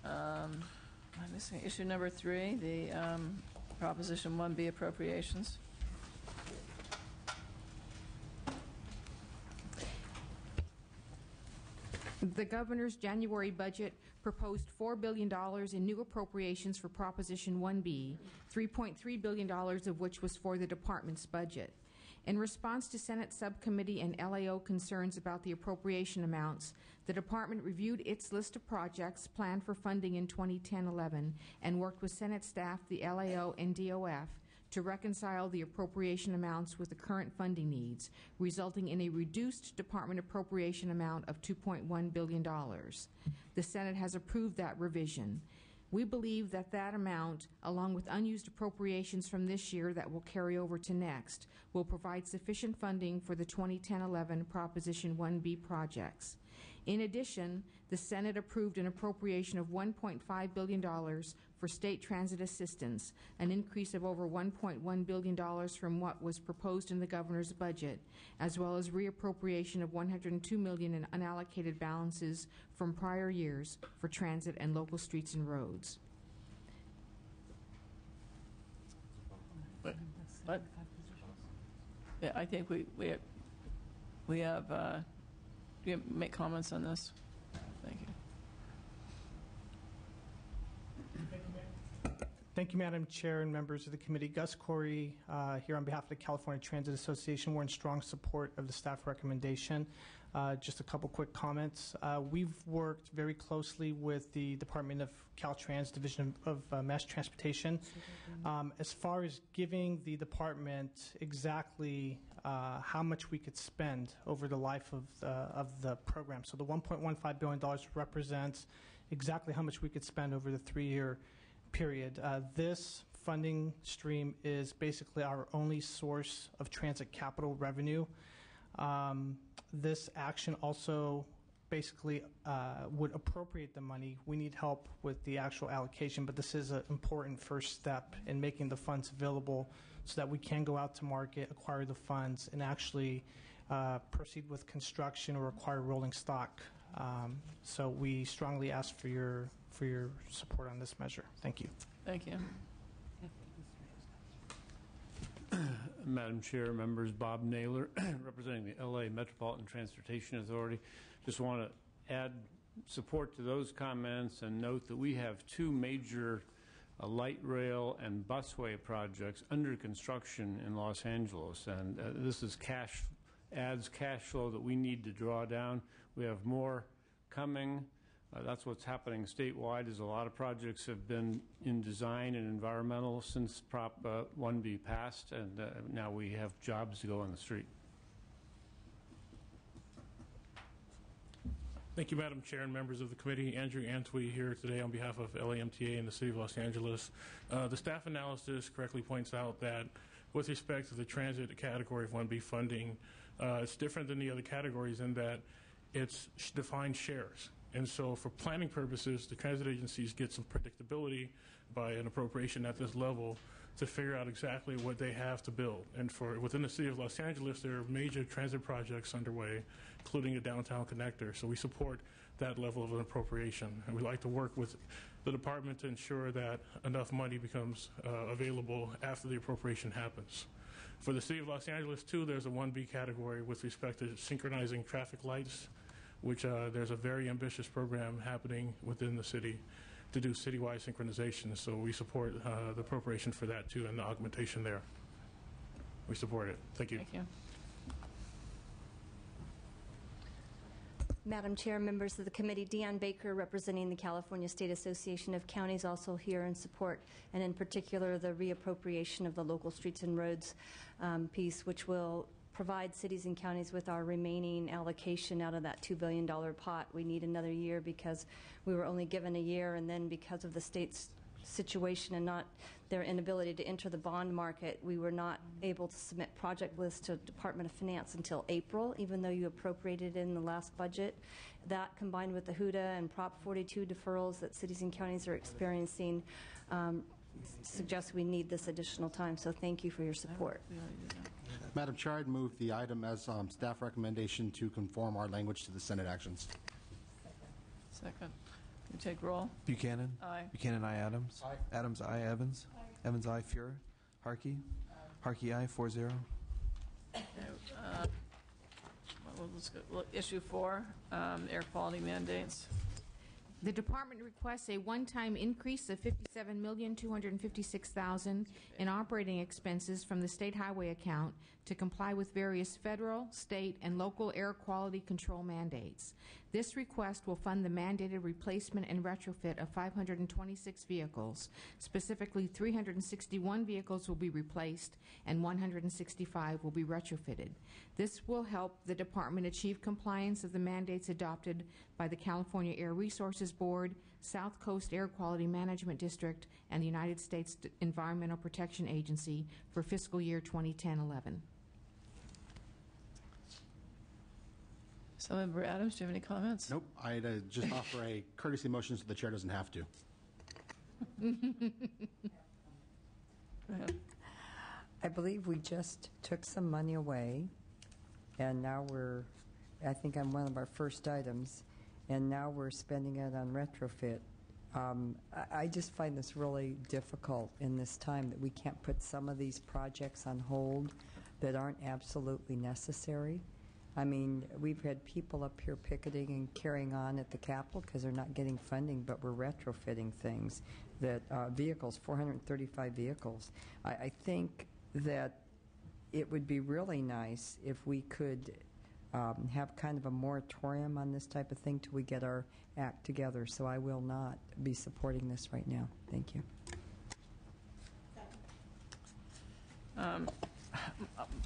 [SPEAKER 3] I'm missing issue number 3, the Proposition 1B appropriations.
[SPEAKER 15] The governor's January budget proposed $4 billion in new appropriations for Proposition 1B, $3.3 billion of which was for the department's budget. In response to Senate Subcommittee and LAO concerns about the appropriation amounts, the department reviewed its list of projects planned for funding in 2010-11 and worked with Senate staff, the LAO, and DOF to reconcile the appropriation amounts with the current funding needs, resulting in a reduced department appropriation amount of $2.1 billion. The Senate has approved that revision. We believe that that amount, along with unused appropriations from this year that will carry over to next, will provide sufficient funding for the 2010-11 Proposition 1B projects. In addition, the Senate approved an appropriation of $1.5 billion for state transit assistance, an increase of over $1.1 billion from what was proposed in the governor's budget, as well as reappropriation of $102 million in unallocated balances from prior years for transit and local streets and roads.
[SPEAKER 3] What? Yeah, I think we have. Do you make comments on this? Thank you.
[SPEAKER 23] Thank you, Madam Chair and members of the committee. Gus Corey here on behalf of the California Transit Association. We're in strong support of the staff recommendation. Just a couple quick comments. We've worked very closely with the Department of Caltrans Division of Mass Transportation as far as giving the department exactly how much we could spend over the life of the program. So the $1.15 billion represents exactly how much we could spend over the 3-year period. This funding stream is basically our only source of transit capital revenue. This action also basically would appropriate the money. We need help with the actual allocation, but this is an important first step in making the funds available so that we can go out to market, acquire the funds, and actually proceed with construction or acquire rolling stock. So we strongly ask for your support on this measure. Thank you.
[SPEAKER 3] Thank you.
[SPEAKER 6] Madam Chair, members, Bob Naylor, representing the LA Metropolitan Transportation Authority. Just want to add support to those comments and note that we have two major light rail and busway projects under construction in Los Angeles, and this is adds cash flow that we need to draw down. We have more coming. That's what's happening statewide, is a lot of projects have been in design and environmental since Prop 1B passed, and now we have jobs to go on the street.
[SPEAKER 8] Thank you, Madam Chair and members of the committee. Andrew Antwi here today on behalf of LAMTA and the City of Los Angeles. The staff analysis correctly points out that with respect to the transit category of 1B funding, it's different than the other categories in that it's defined shares. And so for planning purposes, the transit agencies get some predictability by an appropriation at this level to figure out exactly what they have to build. And within the City of Los Angeles, there are major transit projects underway, including a downtown connector. So we support that level of an appropriation. And we like to work with the department to ensure that enough money becomes available after the appropriation happens. For the City of Los Angeles, too, there's a 1B category with respect to synchronizing traffic lights, which there's a very ambitious program happening within the city to do citywide synchronization. So we support the appropriation for that, too, and the augmentation there. We support it. Thank you.
[SPEAKER 3] Thank you.
[SPEAKER 9] Madam Chair, members of the committee, Deanne Baker, representing the California State Association of Counties, also here in support, and in particular the reappropriation of the local streets and roads piece, which will provide cities and counties with our remaining allocation out of that $2 billion pot. We need another year because we were only given a year, and then because of the state's situation and not their inability to enter the bond market, we were not able to submit project lists to Department of Finance until April, even though you appropriated in the last budget. That, combined with the HUDA and Prop 42 deferrals that cities and counties are experiencing, suggests we need this additional time. So thank you for your support.
[SPEAKER 2] Madam Chair, I'd move the item as staff recommendation to conform our language to the Senate actions.
[SPEAKER 3] Second. You take roll.
[SPEAKER 1] Buchanan.
[SPEAKER 3] Aye.
[SPEAKER 1] Buchanan, aye. Adams.
[SPEAKER 2] Aye.
[SPEAKER 1] Adams, aye. Evans.
[SPEAKER 3] Aye.
[SPEAKER 1] Evans, aye. Fuhrer. Harkey. Harkey, aye. 4-0.
[SPEAKER 3] Okay, let's go. Issue 4, air quality mandates.
[SPEAKER 15] The department requests a one-time increase of $57,256,000 in operating expenses from the state highway account to comply with various federal, state, and local air quality control mandates. This request will fund the mandated replacement and retrofit of 526 vehicles. Specifically, 361 vehicles will be replaced and 165 will be retrofitted. This will help the department achieve compliance of the mandates adopted by the California Air Resources Board, South Coast Air Quality Management District, and the United States Environmental Protection Agency for fiscal year 2010-11.
[SPEAKER 3] So, Member Adams, do you have any comments?
[SPEAKER 2] Nope. I'd just offer a courtesy motion so the chair doesn't have to.
[SPEAKER 3] Go ahead.
[SPEAKER 4] I believe we just took some money away, and now I think on one of our first items, and now we're spending it on retrofit. I just find this really difficult in this time that we can't put some of these projects on hold that aren't absolutely necessary. I mean, we've had people up here picketing and carrying on at the Capitol because they're not getting funding, but we're retrofitting things, that vehicles, 435 vehicles. I think that it would be really nice if we could have kind of a moratorium on this type of thing till we get our act together. So I will not be supporting this right now. Thank you.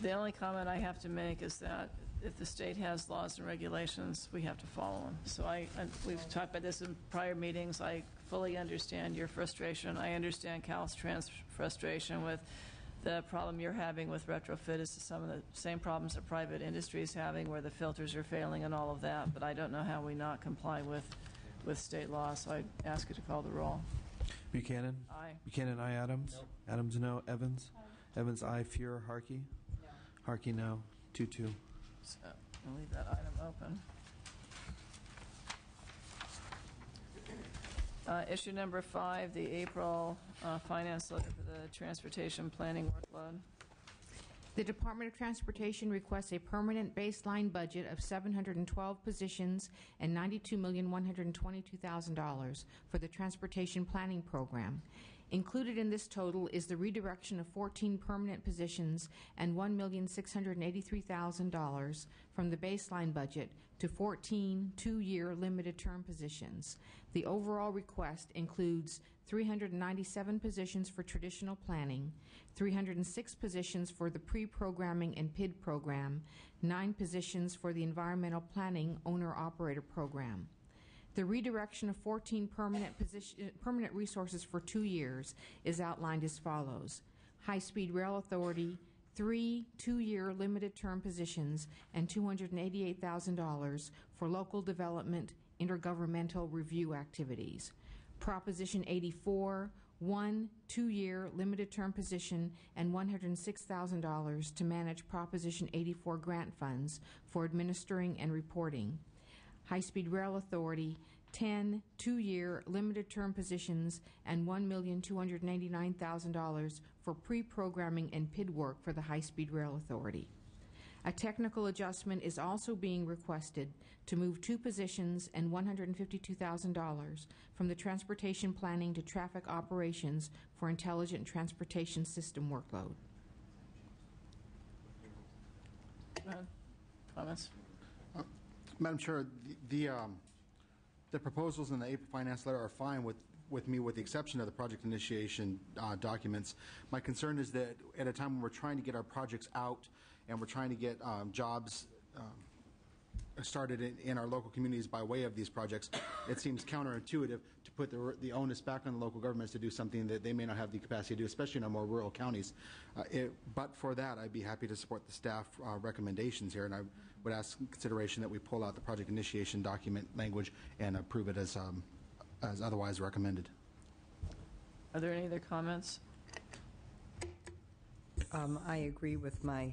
[SPEAKER 3] The only comment I have to make is that if the state has laws and regulations, we have to follow them. So we've talked about this in prior meetings. I fully understand your frustration. I understand Caltrans' frustration with the problem you're having with retrofit is some of the same problems that private industry is having, where the filters are failing and all of that, but I don't know how we not comply with state law, so I'd ask you to call the roll.
[SPEAKER 1] Buchanan?
[SPEAKER 3] Aye.
[SPEAKER 1] Buchanan, aye. Adams?
[SPEAKER 3] No.
[SPEAKER 1] Adams, no. Evans? Evans, aye. Fuhrer, Harkey?
[SPEAKER 3] No.
[SPEAKER 1] Harkey, no. 2-2.
[SPEAKER 3] So I'll leave that item open. Issue number 5, the April finance letter for the transportation planning workload.
[SPEAKER 15] The Department of Transportation requests a permanent baseline budget of 712 positions and $92,122,000 for the transportation planning program. Included in this total is the redirection of 14 permanent positions and $1,683,000 from the baseline budget to 14 two-year limited-term positions. The overall request includes 397 positions for traditional planning, 306 positions for the pre-programming and PID program, 9 positions for the environmental planning owner-operator program. The redirection of 14 permanent resources for 2 years is outlined as follows. High-Speed Rail Authority, 3 two-year limited-term positions and $288,000 for local development intergovernmental review activities. Proposition 84, 1 two-year limited-term position and $106,000 to manage Proposition 84 grant funds for administering and reporting. High-Speed Rail Authority, 10 two-year limited-term positions and $1,289,000 for pre-programming and PID work for the High-Speed Rail Authority. A technical adjustment is also being requested to move 2 positions and $152,000 from the transportation planning to traffic operations for intelligent transportation system workload.
[SPEAKER 3] Go ahead. Comments?
[SPEAKER 2] Madam Chair, the proposals in the April finance letter are fine with me, with the exception of the project initiation documents. My concern is that at a time when we're trying to get our projects out and we're trying to get jobs started in our local communities by way of these projects, it seems counterintuitive to put the onus back on the local governments to do something that they may not have the capacity to do, especially in our more rural counties. But for that, I'd be happy to support the staff recommendations here, and I would ask consideration that we pull out the project initiation document language and approve it as otherwise recommended.
[SPEAKER 3] Are there any other comments?
[SPEAKER 4] I agree with my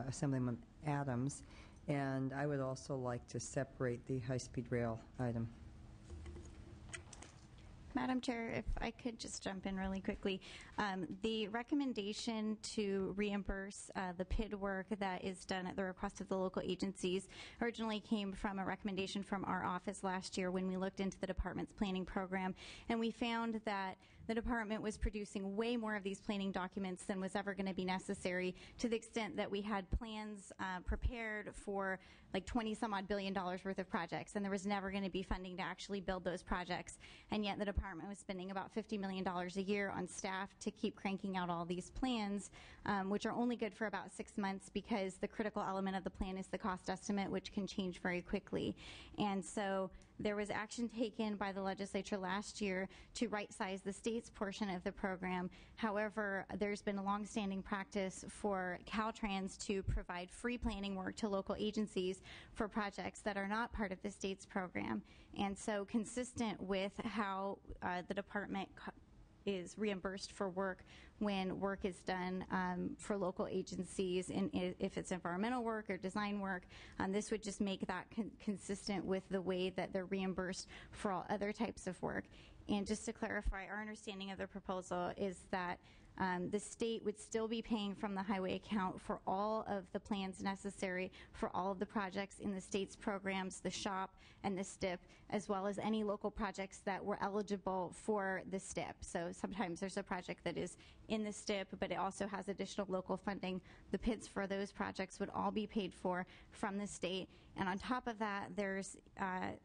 [SPEAKER 4] Assemblyman Adams, and I would also like to separate the high-speed rail item.
[SPEAKER 12] Madam Chair, if I could just jump in really quickly. The recommendation to reimburse the PID work that is done at the request of the local agencies originally came from a recommendation from our office last year when we looked into the department's planning program, and we found that the department was producing way more of these planning documents than was ever going to be necessary, to the extent that we had plans prepared for like $20-some-odd billion worth of projects, and there was never going to be funding to actually build those projects. And yet the department was spending about $50 million a year on staff to keep cranking out all these plans, which are only good for about 6 months, because the critical element of the plan is the cost estimate, which can change very quickly. And so there was action taken by the legislature last year to right-size the state's portion of the program. However, there's been a long-standing practice for Caltrans to provide free planning work to local agencies for projects that are not part of the state's program. And so, consistent with how the department is reimbursed for work when work is done for local agencies, and if it's environmental work or design work, this would just make that consistent with the way that they're reimbursed for all other types of work. And just to clarify, our understanding of the proposal is that the state would still be paying from the highway account for all of the plans necessary for all of the projects in the state's programs, the SHOP and the STIP, as well as any local projects that were eligible for the STIP. So sometimes there's a project that is in the STIP, but it also has additional local funding. The PIDs for those projects would all be paid for from the state, And on top of that, there's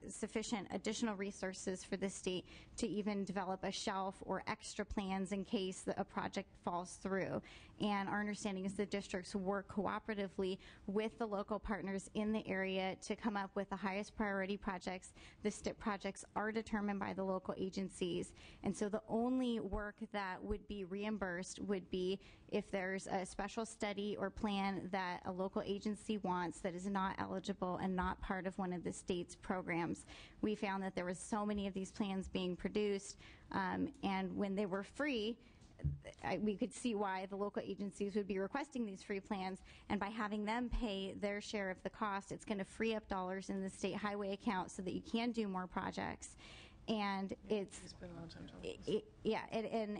[SPEAKER 12] sufficient additional resources for the state to even develop a shelf or extra plans in case a project falls through. And our understanding is the districts work cooperatively with the local partners in the area to come up with the highest priority projects. The STIP projects are determined by the local agencies. And so the only work that would be reimbursed would be if there's a special study or plan that a local agency wants that is not eligible and not part of one of the state's programs. We found that there was so many of these plans being produced, and when they were free, we could see why the local agencies would be requesting these free plans, and by having them pay their share of the cost, it's going to free up dollars in the state highway account so that you can do more projects. And it's been a long time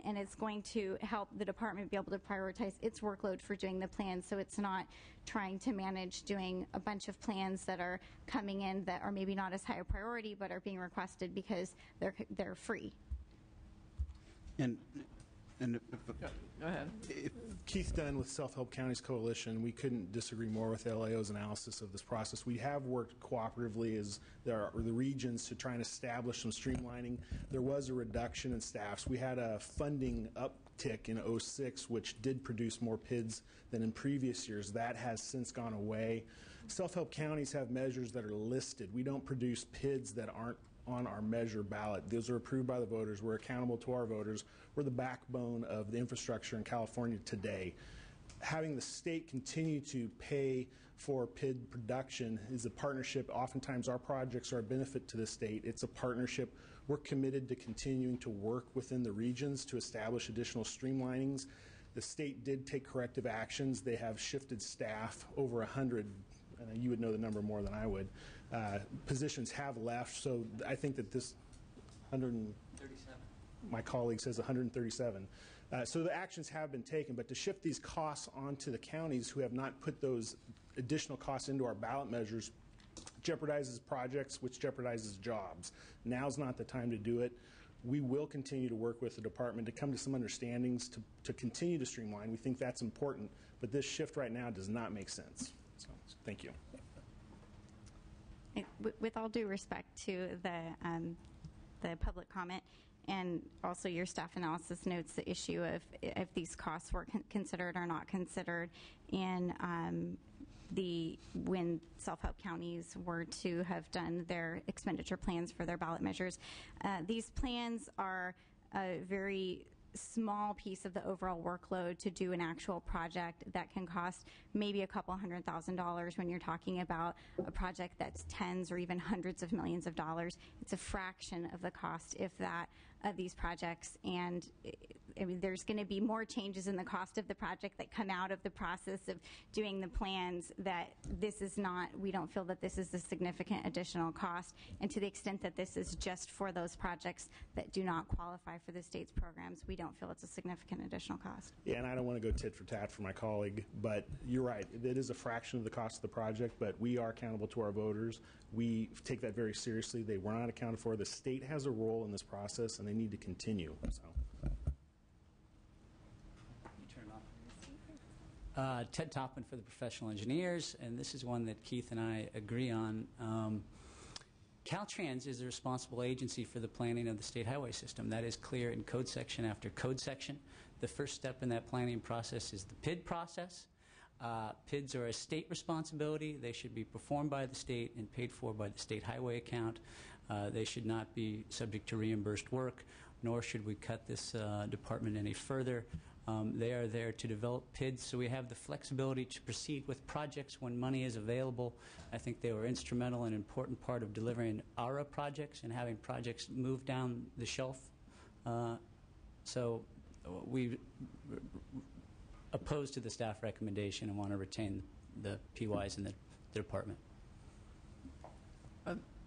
[SPEAKER 12] and it's going to help the department be able to prioritize its workload for doing the plans, so it's not trying to manage doing a bunch of plans that are coming in that are maybe not as high a priority but are being requested because they're free.
[SPEAKER 17] And
[SPEAKER 3] go ahead.
[SPEAKER 19] Keith Dunn with Self-Help Counties Coalition. We couldn't disagree more with LAO's analysis of this process. We have worked cooperatively as the regions to try and establish some streamlining. There was a reduction in staffs. We had a funding uptick in '06, which did produce more PIDs than in previous years. That has since gone away. Self-help counties have measures that are listed. We don't produce PIDs that aren't on our measure ballot. Those are approved by the voters. We're accountable to our voters. We're the backbone of the infrastructure in California today. Having the state continue to pay for PID production is a partnership. Oftentimes our projects are a benefit to the state. It's a partnership. We're committed to continuing to work within the regions to establish additional streamlinings. The state did take corrective actions. They have shifted staff over 100. You would know the number more than I would. Positions have left, so I think that this 137. My colleague says 137. So the actions have been taken, but to shift these costs onto the counties who have not put those additional costs into our ballot measures jeopardizes projects, which jeopardizes jobs. Now's not the time to do it. We will continue to work with the department to come to some understandings to continue to streamline. We think that's important, but this shift right now does not make sense. So, thank you.
[SPEAKER 12] With all due respect to the public comment, and also your staff analysis notes the issue of if these costs were considered or not considered in when self-help counties were to have done their expenditure plans for their ballot measures. These plans are a very small piece of the overall workload to do an actual project that can cost maybe a couple $100,000 when you're talking about a project that's tens or even hundreds of millions of dollars. It's a fraction of the cost, if that, of these projects, and I mean, there's going to be more changes in the cost of the project that come out of the process of doing the plans. That this is not, we don't feel that this is a significant additional cost, and to the extent that this is just for those projects that do not qualify for the state's programs, we don't feel it's a significant additional cost.
[SPEAKER 19] Yeah, and I don't want to go tit for tat for my colleague, but you're right. It is a fraction of the cost of the project, but we are accountable to our voters. We take that very seriously. They were not accounted for. The state has a role in this process, and they need to continue. So.
[SPEAKER 18] Ted Toppin for the Professional Engineers, and this is one that Keith and I agree on. Caltrans is the responsible agency for the planning of the state highway system. That is clear in code section after code section. The first step in that planning process is the PID process. PIDs are a state responsibility. They should be performed by the state and paid for by the state highway account. They should not be subject to reimbursed work, nor should we cut this department any further. They are there to develop PIDs, so we have the flexibility to proceed with projects when money is available. I think they were instrumental and important part of delivering ARA projects and having projects move down the shelf. So we opposed to the staff recommendation and want to retain the PYs in the department.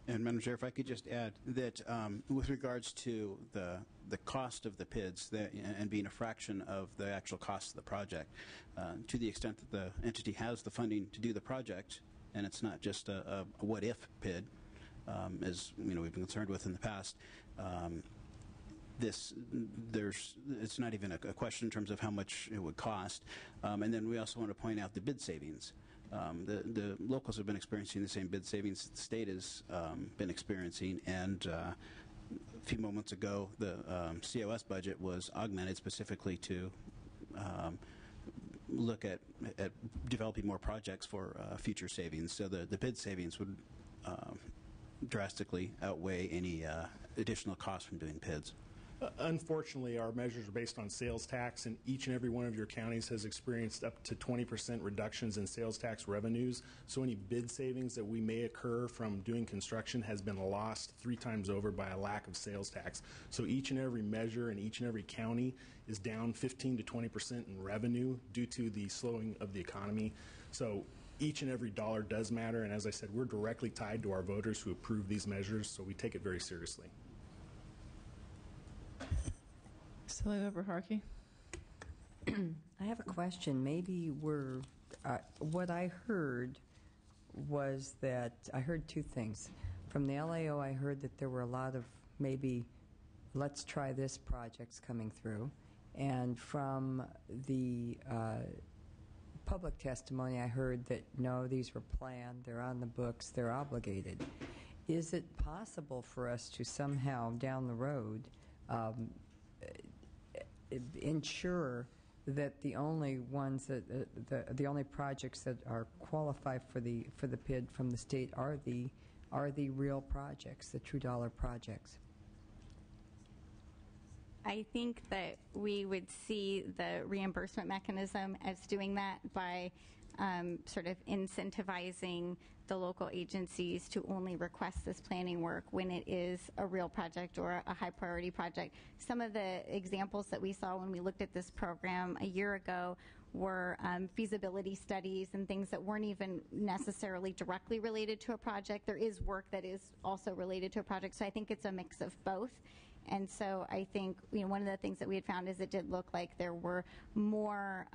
[SPEAKER 17] And Madam Chair, if I could just add that with regards to the cost of the PIDs and being a fraction of the actual cost of the project, to the extent that the entity has the funding to do the project, and it's not just a what-if PID, as we've been concerned with in the past, it's not even a question in terms of how much it would cost. And then we also want to point out the bid savings. The locals have been experiencing the same bid savings the state has been experiencing, and a few moments ago, the COS budget was augmented specifically to look at developing more projects for future savings. So the bid savings would drastically outweigh any additional costs from doing PIDs.
[SPEAKER 19] Unfortunately, our measures are based on sales tax, and each and every one of your counties has experienced up to 20% reductions in sales tax revenues. So any bid savings that we may occur from doing construction has been lost 3 times over by a lack of sales tax. So each and every measure in each and every county is down 15 to 20% in revenue due to the slowing of the economy. So each and every dollar does matter, and as I said, we're directly tied to our voters who approve these measures, so we take it very seriously.
[SPEAKER 3] Member Harkey.
[SPEAKER 4] I have a question. Maybe what I heard was that I heard 2 things. From the LAO, I heard that there were a lot of maybe let's try this projects coming through. And from the public testimony, I heard that no, these were planned, they're on the books, they're obligated. Is it possible for us to somehow down the road ensure that the only ones that the only projects that are qualified for the PID from the state are the real projects, the true dollar projects?
[SPEAKER 12] I think that we would see the reimbursement mechanism as doing that by sort of incentivizing the local agencies to only request this planning work when it is a real project or a high priority project. Some of the examples that we saw when we looked at this program a year ago were feasibility studies and things that weren't even necessarily directly related to a project. There is work that is also related to a project, so I think it's a mix of both. And so I think one of the things that we had found is it did look like there were more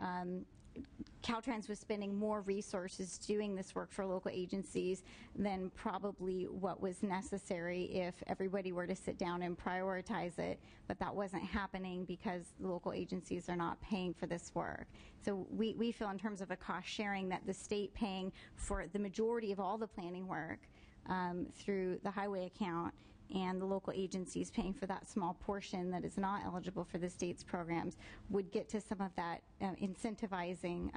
[SPEAKER 12] Caltrans was spending more resources doing this work for local agencies than probably what was necessary if everybody were to sit down and prioritize it, but that wasn't happening because the local agencies are not paying for this work. So we feel in terms of a cost sharing that the state paying for the majority of all the planning work through the highway account and the local agencies paying for that small portion that is not eligible for the state's programs would get to some of that incentivizing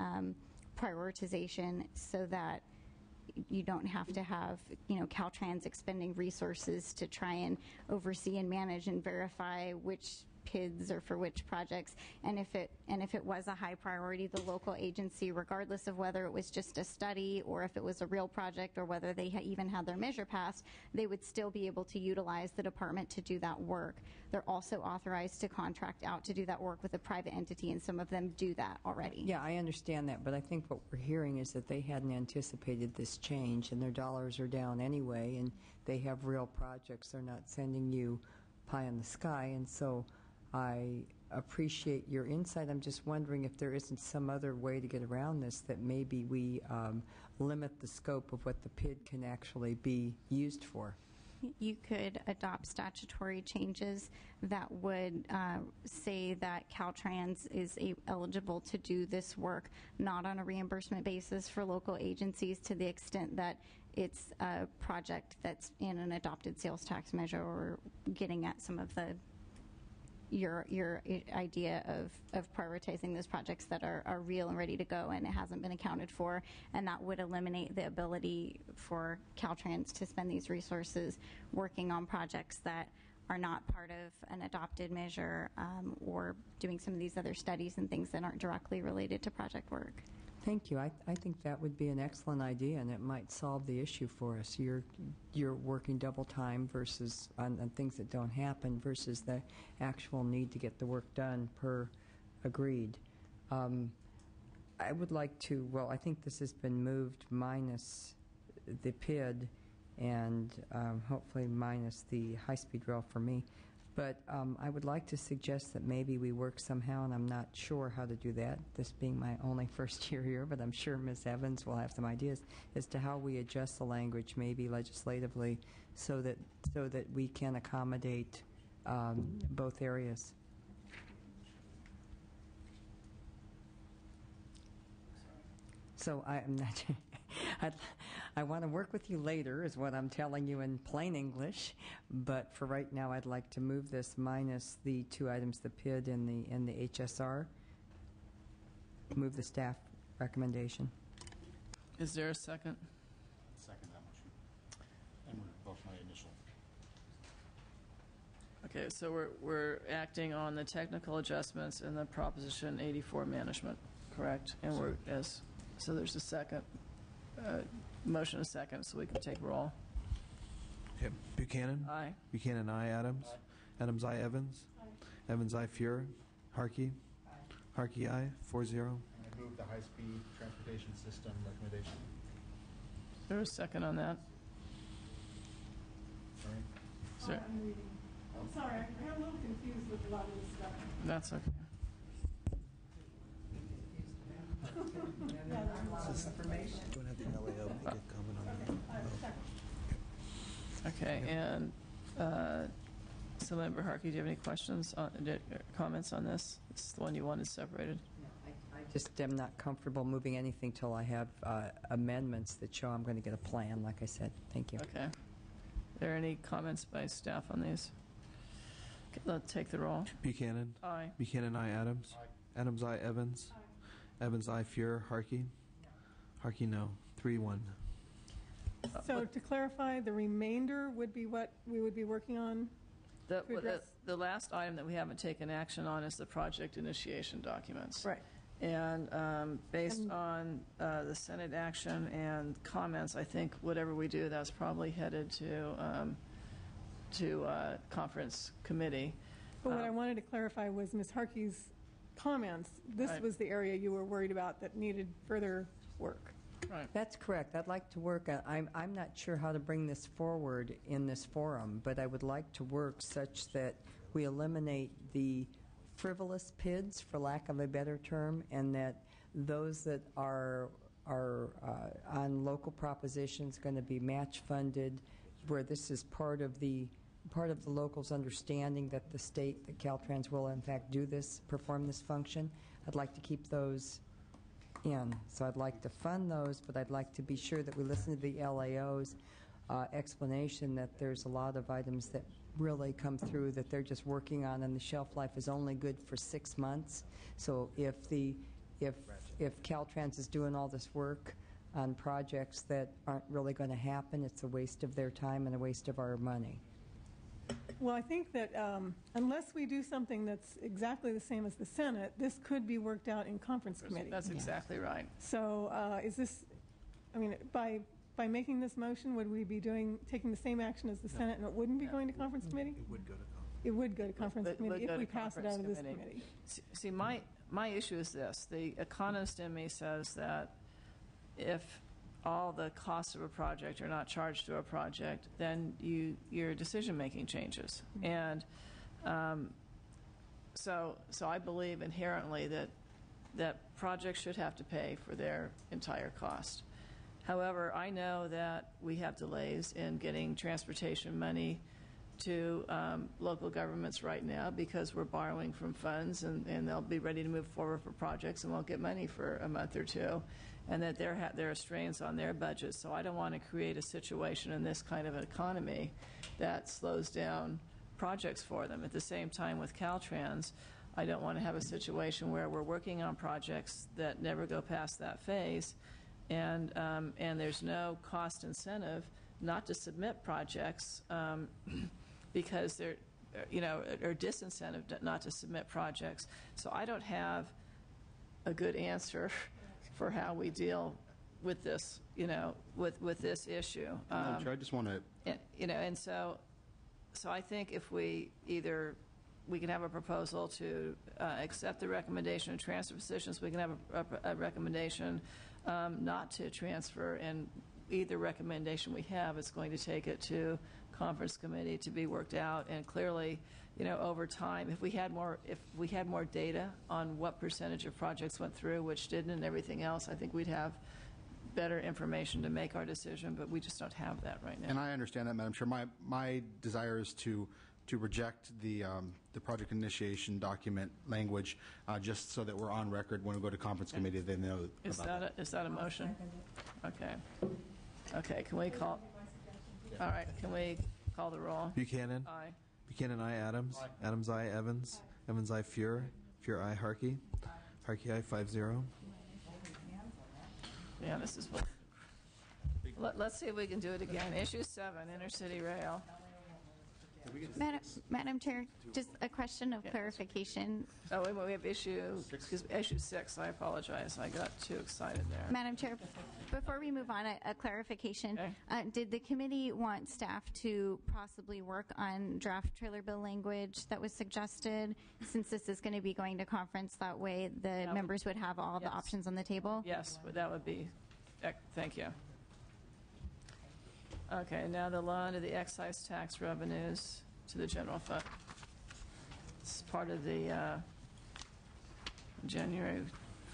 [SPEAKER 12] prioritization so that you don't have to have Caltrans expending resources to try and oversee and manage and verify which PIDs or for which projects, and if it was a high priority, the local agency, regardless of whether it was just a study or if it was a real project or whether they even had their measure passed, they would still be able to utilize the department to do that work. They're also authorized to contract out to do that work with a private entity, and some of them do that already.
[SPEAKER 4] Yeah, I understand that, but I think what we're hearing is that they hadn't anticipated this change, and their dollars are down anyway, and they have real projects. They're not sending you pie in the sky, and so I appreciate your insight. I'm just wondering if there isn't some other way to get around this, that maybe we limit the scope of what the PID can actually be used for.
[SPEAKER 12] You could adopt statutory changes that would say that Caltrans is eligible to do this work not on a reimbursement basis for local agencies to the extent that it's a project that's in an adopted sales tax measure or getting at some of the your idea of prioritizing those projects that are real and ready to go and it hasn't been accounted for, and that would eliminate the ability for Caltrans to spend these resources working on projects that are not part of an adopted measure or doing some of these other studies and things that aren't directly related to project work.
[SPEAKER 4] Thank you. I think that would be an excellent idea, and it might solve the issue for us. You're working double time versus on things that don't happen versus the actual need to get the work done per agreed. I would like to, well, I think this has been moved minus the PID and hopefully minus the high-speed rail for me. But I would like to suggest that maybe we work somehow, and I'm not sure how to do that, this being my only first year here, but I'm sure Ms. Evans will have some ideas as to how we adjust the language, maybe legislatively, so that we can accommodate both areas. So I'm not. I want to work with you later, is what I'm telling you in plain English. But for right now, I'd like to move this minus the 2 items, the PID and the HSR. Move the staff recommendation.
[SPEAKER 3] Is there a second?
[SPEAKER 17] Second that motion. And both my initial.
[SPEAKER 3] Okay, so we're acting on the technical adjustments in the Proposition 84 management, correct? And so there's a second, motion a second, so we can take roll.
[SPEAKER 1] Okay. Buchanan?
[SPEAKER 3] Aye.
[SPEAKER 1] Buchanan, aye. Adams?
[SPEAKER 17] Aye.
[SPEAKER 1] Adams, aye. Evans?
[SPEAKER 22] Aye.
[SPEAKER 1] Evans, aye. Fuhrer? Harkey?
[SPEAKER 22] Aye.
[SPEAKER 1] Harkey, aye. 4-0.
[SPEAKER 2] And I move the high-speed transportation system recommendation.
[SPEAKER 3] Is there a second on that?
[SPEAKER 2] Sorry.
[SPEAKER 3] Is there-
[SPEAKER 22] I'm reading. I'm sorry, I'm a little confused with a lot of this stuff.
[SPEAKER 3] That's okay.
[SPEAKER 1] Don't have the LAO make a comment on that.
[SPEAKER 3] Okay, and so Member Harkey, do you have any questions, comments on this? This is the one you wanted separated.
[SPEAKER 4] I just am not comfortable moving anything till I have amendments that show I'm going to get a plan, like I said. Thank you.
[SPEAKER 3] Okay. Are there any comments by staff on these? Okay, let's take the roll.
[SPEAKER 1] Buchanan?
[SPEAKER 3] Aye.
[SPEAKER 1] Buchanan, aye. Adams?
[SPEAKER 2] Aye.
[SPEAKER 1] Adams, aye. Evans?
[SPEAKER 22] Aye.
[SPEAKER 1] Evans, aye. Fuhrer? Harkey? Harkey, no. 3-1.
[SPEAKER 22] So to clarify, the remainder would be what we would be working on?
[SPEAKER 3] The last item that we haven't taken action on is the project initiation documents.
[SPEAKER 22] Right.
[SPEAKER 3] And based on the Senate action and comments, I think whatever we do, that's probably headed to conference committee.
[SPEAKER 22] But what I wanted to clarify was Ms. Harkey's comments. This
[SPEAKER 3] Right.
[SPEAKER 22] was the area you were worried about that needed further work.
[SPEAKER 3] Right.
[SPEAKER 4] That's correct. I'd like to work. I'm not sure how to bring this forward in this forum, but I would like to work such that we eliminate the frivolous PIDs, for lack of a better term, and that those that are on local propositions going to be match funded, where this is part of the locals' understanding that the state, that Caltrans will in fact do this, perform this function. I'd like to keep those in. So I'd like to fund those, but I'd like to be sure that we listen to the LAO's explanation that there's a lot of items that really come through that they're just working on, and the shelf life is only good for 6 months. So if Caltrans is doing all this work on projects that aren't really going to happen, it's a waste of their time and a waste of our money.
[SPEAKER 22] Well, I think that unless we do something that's exactly the same as the Senate, this could be worked out in conference committee.
[SPEAKER 3] That's exactly right.
[SPEAKER 22] So is this, I mean, by making this motion, would we be taking the same action as the Senate, and it wouldn't be going to conference committee?
[SPEAKER 1] It would go to conference.
[SPEAKER 22] It would go to conference
[SPEAKER 3] It would
[SPEAKER 22] committee
[SPEAKER 3] go
[SPEAKER 22] if
[SPEAKER 3] to
[SPEAKER 22] we pass it out of
[SPEAKER 3] conference
[SPEAKER 22] this
[SPEAKER 3] committee.
[SPEAKER 22] committee.
[SPEAKER 3] See, my issue is this. The economist in me says that if all the costs of a project are not charged to a project, then your decision-making changes. And so I believe inherently that projects should have to pay for their entire cost. However, I know that we have delays in getting transportation money to local governments right now because we're borrowing from funds, and they'll be ready to move forward for projects and won't get money for a month or two, and that there are strains on their budgets. So I don't want to create a situation in this kind of an economy that slows down projects for them. At the same time, with Caltrans, I don't want to have a situation where we're working on projects that never go past that phase, and there's no cost incentive not to submit projects because they're, or disincentive not to submit projects. So I don't have a good answer for how we deal with this, with this issue.
[SPEAKER 2] Madam Chair, I just want to...
[SPEAKER 3] And so I think if we can have a proposal to accept the recommendation of transfer positions, we can have a recommendation not to transfer, and either recommendation we have is going to take it to conference committee to be worked out. And clearly, over time, if we had more data on what percentage of projects went through, which didn't, and everything else, I think we'd have better information to make our decision, but we just don't have that right now.
[SPEAKER 2] And I understand that, Madam Chair. My desire is to reject the project initiation document language, just so that we're on record when we go to conference committee, they know about that.
[SPEAKER 3] Is that a motion? Okay. Okay, can we call? All right, can we call the roll?
[SPEAKER 1] Buchanan.
[SPEAKER 3] Aye.
[SPEAKER 1] Buchanan, aye. Adams. Adams, aye. Evans. Evans, aye. Fuhr. Fuhr, aye. Harkey. Harkey, aye. 5-0.
[SPEAKER 3] Yeah, this is what. Let's see if we can do it again. Issue 7, intercity rail.
[SPEAKER 12] Madam Chair, just a question of clarification.
[SPEAKER 3] Oh, wait, we have issue 6. I apologize. I got too excited there.
[SPEAKER 12] Madam Chair, before we move on, a clarification.
[SPEAKER 3] Okay.
[SPEAKER 12] Did the committee want staff to possibly work on draft trailer bill language that was suggested? Since this is going to be going to conference, that way the members would have all the options on the table?
[SPEAKER 3] Yes, but that would be, thank you. Okay, now the loan of the excise tax revenues to the general fund. It's part of the January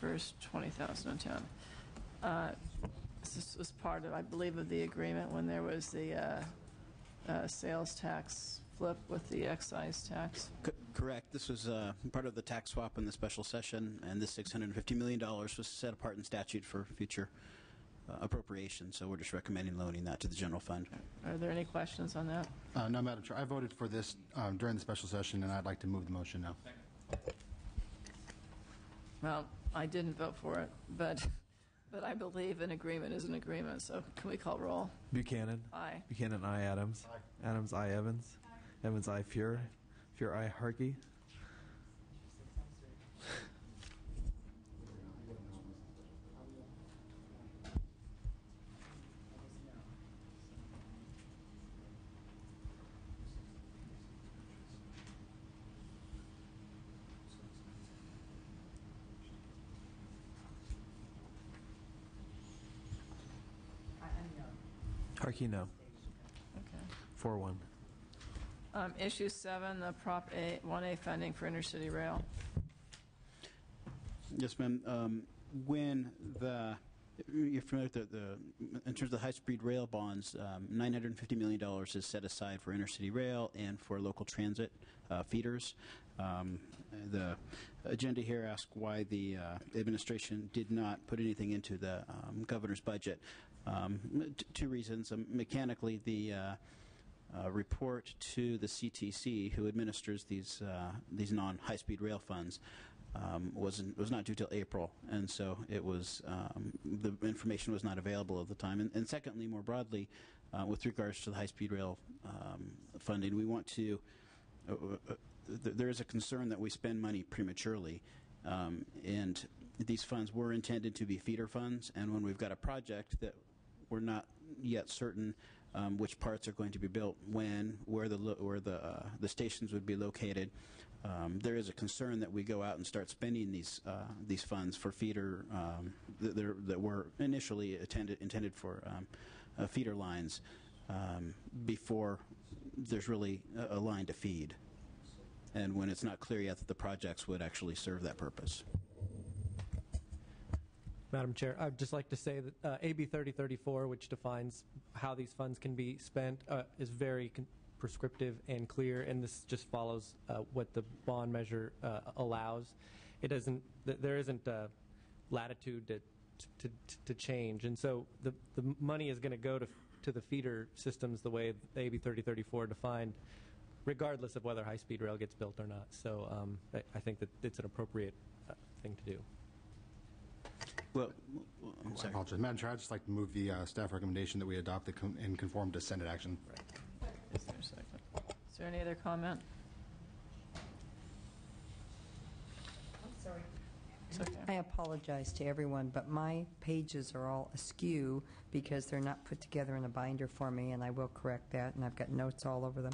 [SPEAKER 3] 1st, 2010. This was part of, I believe, of the agreement when there was the sales tax flip with the excise tax.
[SPEAKER 17] Correct. This was part of the tax swap in the special session, and this $650 million was set apart in statute for future appropriation, so we're just recommending loaning that to the general fund.
[SPEAKER 3] Are there any questions on that?
[SPEAKER 2] No, Madam Chair. I voted for this during the special session, and I'd like to move the motion now.
[SPEAKER 3] Well, I didn't vote for it, but I believe an agreement is an agreement, so can we call roll?
[SPEAKER 1] Buchanan.
[SPEAKER 3] Aye.
[SPEAKER 1] Buchanan, aye. Adams. Aye. Adams, aye. Evans. Evans, aye. Fuhr. Fuhr, aye. Harkey. Harkey, no.
[SPEAKER 3] Okay.
[SPEAKER 1] 4-1.
[SPEAKER 3] Issue 7, the Prop 1A funding for intercity rail.
[SPEAKER 17] Yes, ma'am. When you're familiar with in terms of the high-speed rail bonds, $950 million is set aside for intercity rail and for local transit feeders. The agenda here asks why the administration did not put anything into the governor's budget. Two reasons. Mechanically, the report to the CTC, who administers these non-high-speed rail funds, was not due till April, and so it was the information was not available at the time. And secondly, more broadly, with regards to the high-speed rail funding, we want to. There is a concern that we spend money prematurely, and these funds were intended to be feeder funds. And when we've got a project that we're not yet certain which parts are going to be built, when, where the stations would be located, there is a concern that we go out and start spending these funds for feeder that were initially intended for feeder lines before there's really a line to feed, and when it's not clear yet that the projects would actually serve that purpose.
[SPEAKER 10] Madam Chair, I'd just like to say that AB 3034, which defines how these funds can be spent, is very prescriptive and clear, and this just follows what the bond measure allows. It doesn't. There isn't latitude to change, and so the money is going to go to the feeder systems the way AB 3034 defined, regardless of whether high-speed rail gets built or not. So I think that it's an appropriate thing to do.
[SPEAKER 17] Well,
[SPEAKER 2] I apologize. Madam Chair, I'd just like to move the staff recommendation that we adopt and conform to Senate action.
[SPEAKER 3] Right. Is there a second? Is there any other comment?
[SPEAKER 4] I'm sorry.
[SPEAKER 3] It's okay.
[SPEAKER 4] I apologize to everyone, but my pages are all askew because they're not put together in a binder for me, and I will correct that, and I've got notes all over them.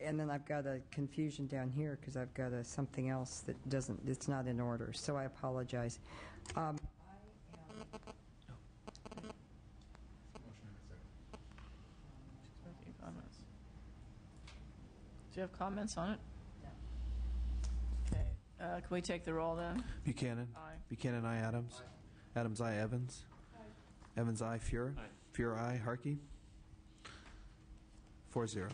[SPEAKER 4] And then I've got a confusion down here because I've got something else that it's not in order, so I apologize.
[SPEAKER 3] Do you have comments on it? No. Okay. Can we take the roll then?
[SPEAKER 1] Buchanan.
[SPEAKER 3] Aye.
[SPEAKER 1] Buchanan, aye. Adams. Aye. Adams, aye. Evans. Aye. Evans, aye. Fuhr.
[SPEAKER 5] Aye.
[SPEAKER 1] Fuhr, aye. Harkey. 4-0.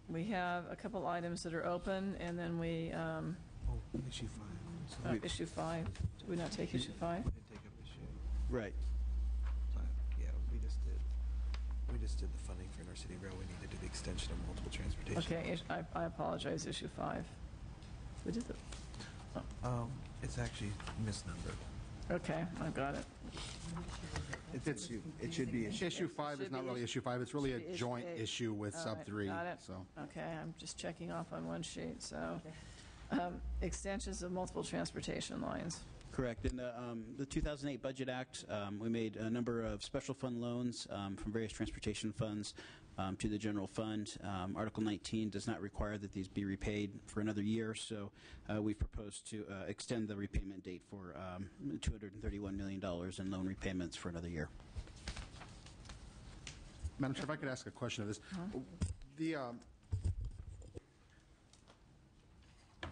[SPEAKER 3] We have a couple items that are open, and then we,
[SPEAKER 1] Issue 5.
[SPEAKER 3] issue 5. Did we not take issue 5?
[SPEAKER 1] Take up issue.
[SPEAKER 17] Right.
[SPEAKER 1] Yeah, we just did the funding for Inner City Rail. We need to do the extension of multiple transportation.
[SPEAKER 3] Okay, I apologize, issue 5. We did the,
[SPEAKER 1] It's actually misnumbered.
[SPEAKER 3] okay, I got it.
[SPEAKER 1] It should be
[SPEAKER 2] Issue 5 is not really issue 5. It's really a joint issue with
[SPEAKER 3] All
[SPEAKER 2] sub
[SPEAKER 3] right,
[SPEAKER 2] 3.
[SPEAKER 3] got it.
[SPEAKER 2] So
[SPEAKER 3] Okay, I'm just checking off on one sheet, so, extensions of multiple transportation lines.
[SPEAKER 17] Correct. In the 2008 Budget Act, we made a number of special fund loans from various transportation funds to the general fund. Article 19 does not require that these be repaid for another year, so we've proposed to extend the repayment date for $231 million in loan repayments for another year.
[SPEAKER 2] Madam Chair, if I could ask a question of this.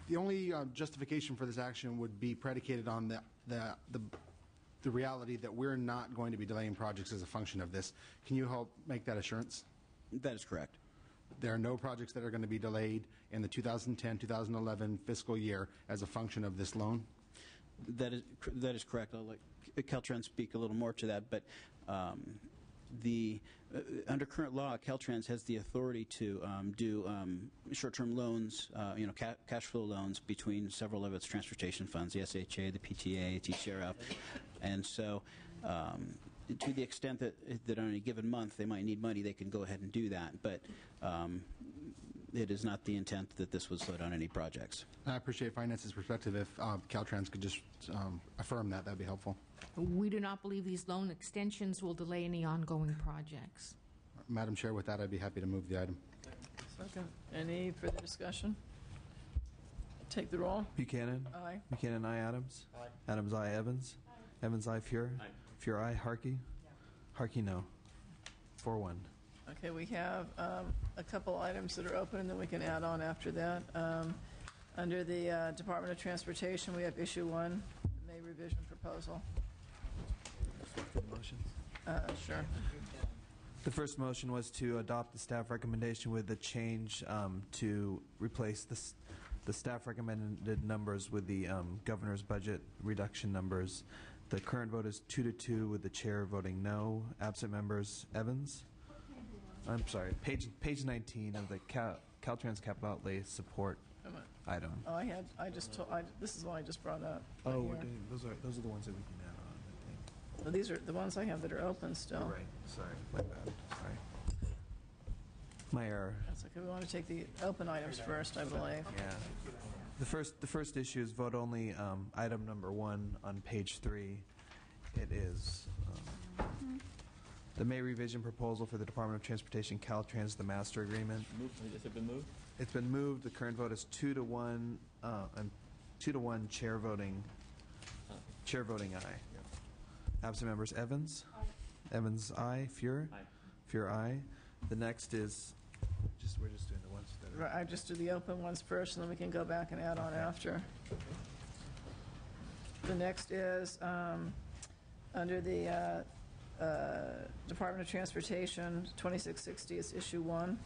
[SPEAKER 2] The only justification for this action would be predicated on the reality that we're not going to be delaying projects as a function of this. Can you help make that assurance?
[SPEAKER 17] That is correct.
[SPEAKER 2] There are no projects that are going to be delayed in the 2010-2011 fiscal year as a function of this loan?
[SPEAKER 17] That is correct. I'll let Caltrans speak a little more to that, but under current law, Caltrans has the authority to do short-term loans, cash flow loans between several of its transportation funds, the SHA, the PTA, TCRF, and so to the extent that on any given month they might need money, they can go ahead and do that, but it is not the intent that this would slow down any projects.
[SPEAKER 2] I appreciate Finance's perspective. If Caltrans could just affirm that, that would be helpful.
[SPEAKER 15] We do not believe these loan extensions will delay any ongoing projects.
[SPEAKER 2] Madam Chair, with that, I'd be happy to move the item.
[SPEAKER 3] Second. Any further discussion? Take the roll.
[SPEAKER 1] Buchanan?
[SPEAKER 3] Aye.
[SPEAKER 1] Buchanan, aye. Adams?
[SPEAKER 5] Aye.
[SPEAKER 1] Adams, aye. Evans? Evans, aye. Fuhr?
[SPEAKER 5] Aye.
[SPEAKER 1] Fuhr, aye. Harkey? Harkey, no. 4-1.
[SPEAKER 3] Okay, we have a couple items that are open, and then we can add on after that. Under the Department of Transportation, we have issue 1, the May revision proposal.
[SPEAKER 1] Motions?
[SPEAKER 3] Sure.
[SPEAKER 1] The first motion was to adopt the staff recommendation with the change to replace the staff recommended numbers with the governor's budget reduction numbers. The current vote is 2-2 with the chair voting no. Absent members, Evans. I'm sorry, page 19 of the Caltrans capital outlay support item.
[SPEAKER 3] Oh, this is the one I just brought up.
[SPEAKER 1] Oh,
[SPEAKER 3] right
[SPEAKER 1] we're
[SPEAKER 3] here.
[SPEAKER 1] doing, those are the ones that we can add on, I think.
[SPEAKER 3] Well, these are the ones I have that are open still.
[SPEAKER 1] Right. Sorry, my bad. Sorry. My error.
[SPEAKER 3] That's okay. We want to take the open items first, I believe.
[SPEAKER 1] Yeah. The first issue is vote only, item number 1 on page 3. It is the May revision proposal for the Department of Transportation Caltrans, the master agreement.
[SPEAKER 5] Has it been moved?
[SPEAKER 1] It's been moved. The current vote is 2-1, and 2-1 chair voting aye. Absent members, Evans. Aye. Evans, aye. Fuhr.
[SPEAKER 5] Aye.
[SPEAKER 1] Fuhr, aye. The next is we're just doing the ones that are.
[SPEAKER 3] Right, I just do the open ones first, and then we can go back and add on after. The next is under the Department of Transportation, 2660 is issue 1,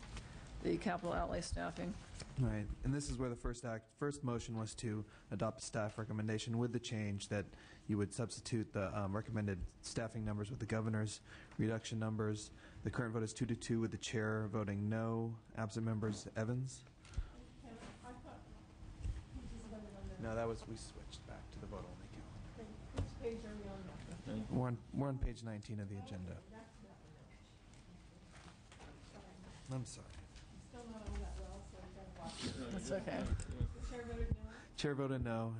[SPEAKER 3] the capital outlay staffing.
[SPEAKER 1] Right, and this is where the first motion was to adopt a staff recommendation with the change that you would substitute the recommended staffing numbers with the governor's reduction numbers. The current vote is 2-2 with the chair voting no. Absent members, Evans. No, we switched back to the vote only count.
[SPEAKER 22] Which page are we on?
[SPEAKER 1] We're on page 19 of the agenda. I'm sorry.
[SPEAKER 22] Still not on that well, so we got to watch it.
[SPEAKER 3] That's okay.
[SPEAKER 22] The chair voted no.
[SPEAKER 1] Chair voted no.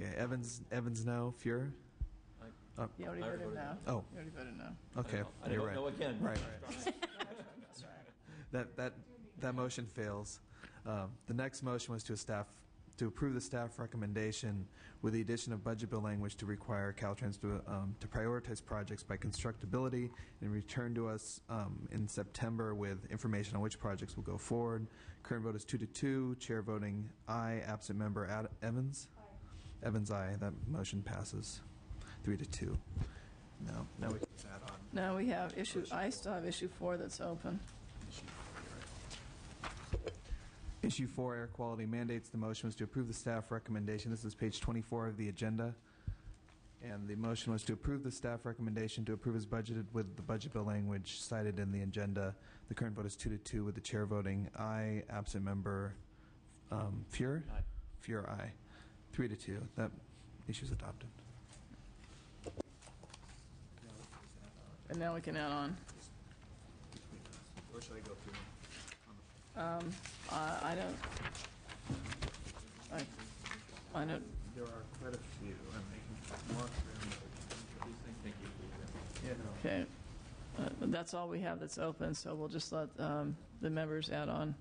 [SPEAKER 1] Okay, Evans no. Fuhr?
[SPEAKER 3] You already voted no.
[SPEAKER 1] Oh.
[SPEAKER 3] You already voted no.
[SPEAKER 1] Okay,
[SPEAKER 5] I didn't
[SPEAKER 1] you're right.
[SPEAKER 5] know again.
[SPEAKER 1] Right.
[SPEAKER 3] That's right.
[SPEAKER 1] That motion fails. The next motion was to approve the staff recommendation with the addition of budget bill language to require Caltrans to prioritize projects by constructability and return to us in September with information on which projects will go forward. Current vote is 2-2. Chair voting aye. Absent member Evans. Aye. Evans aye. That motion passes 3-2. No, now we can add on.
[SPEAKER 3] No, we have issue, I still have issue 4 that's open.
[SPEAKER 1] Issue 4, air quality mandates. The motion was to approve the staff recommendation. This is page 24 of the agenda. And the motion was to approve the staff recommendation to approve as budgeted with the budget bill language cited in the agenda. The current vote is 2-2 with the chair voting aye. Absent member Fuhr?
[SPEAKER 5] Aye.
[SPEAKER 1] Fuhr, aye. 3-2. That issue is adopted.
[SPEAKER 3] And now we can add on.
[SPEAKER 1] Or should I go through?
[SPEAKER 3] I don't. I don't.
[SPEAKER 1] There are quite a few. I'm making mark
[SPEAKER 3] Okay. That's all we have that's open, so we'll just let the members add on.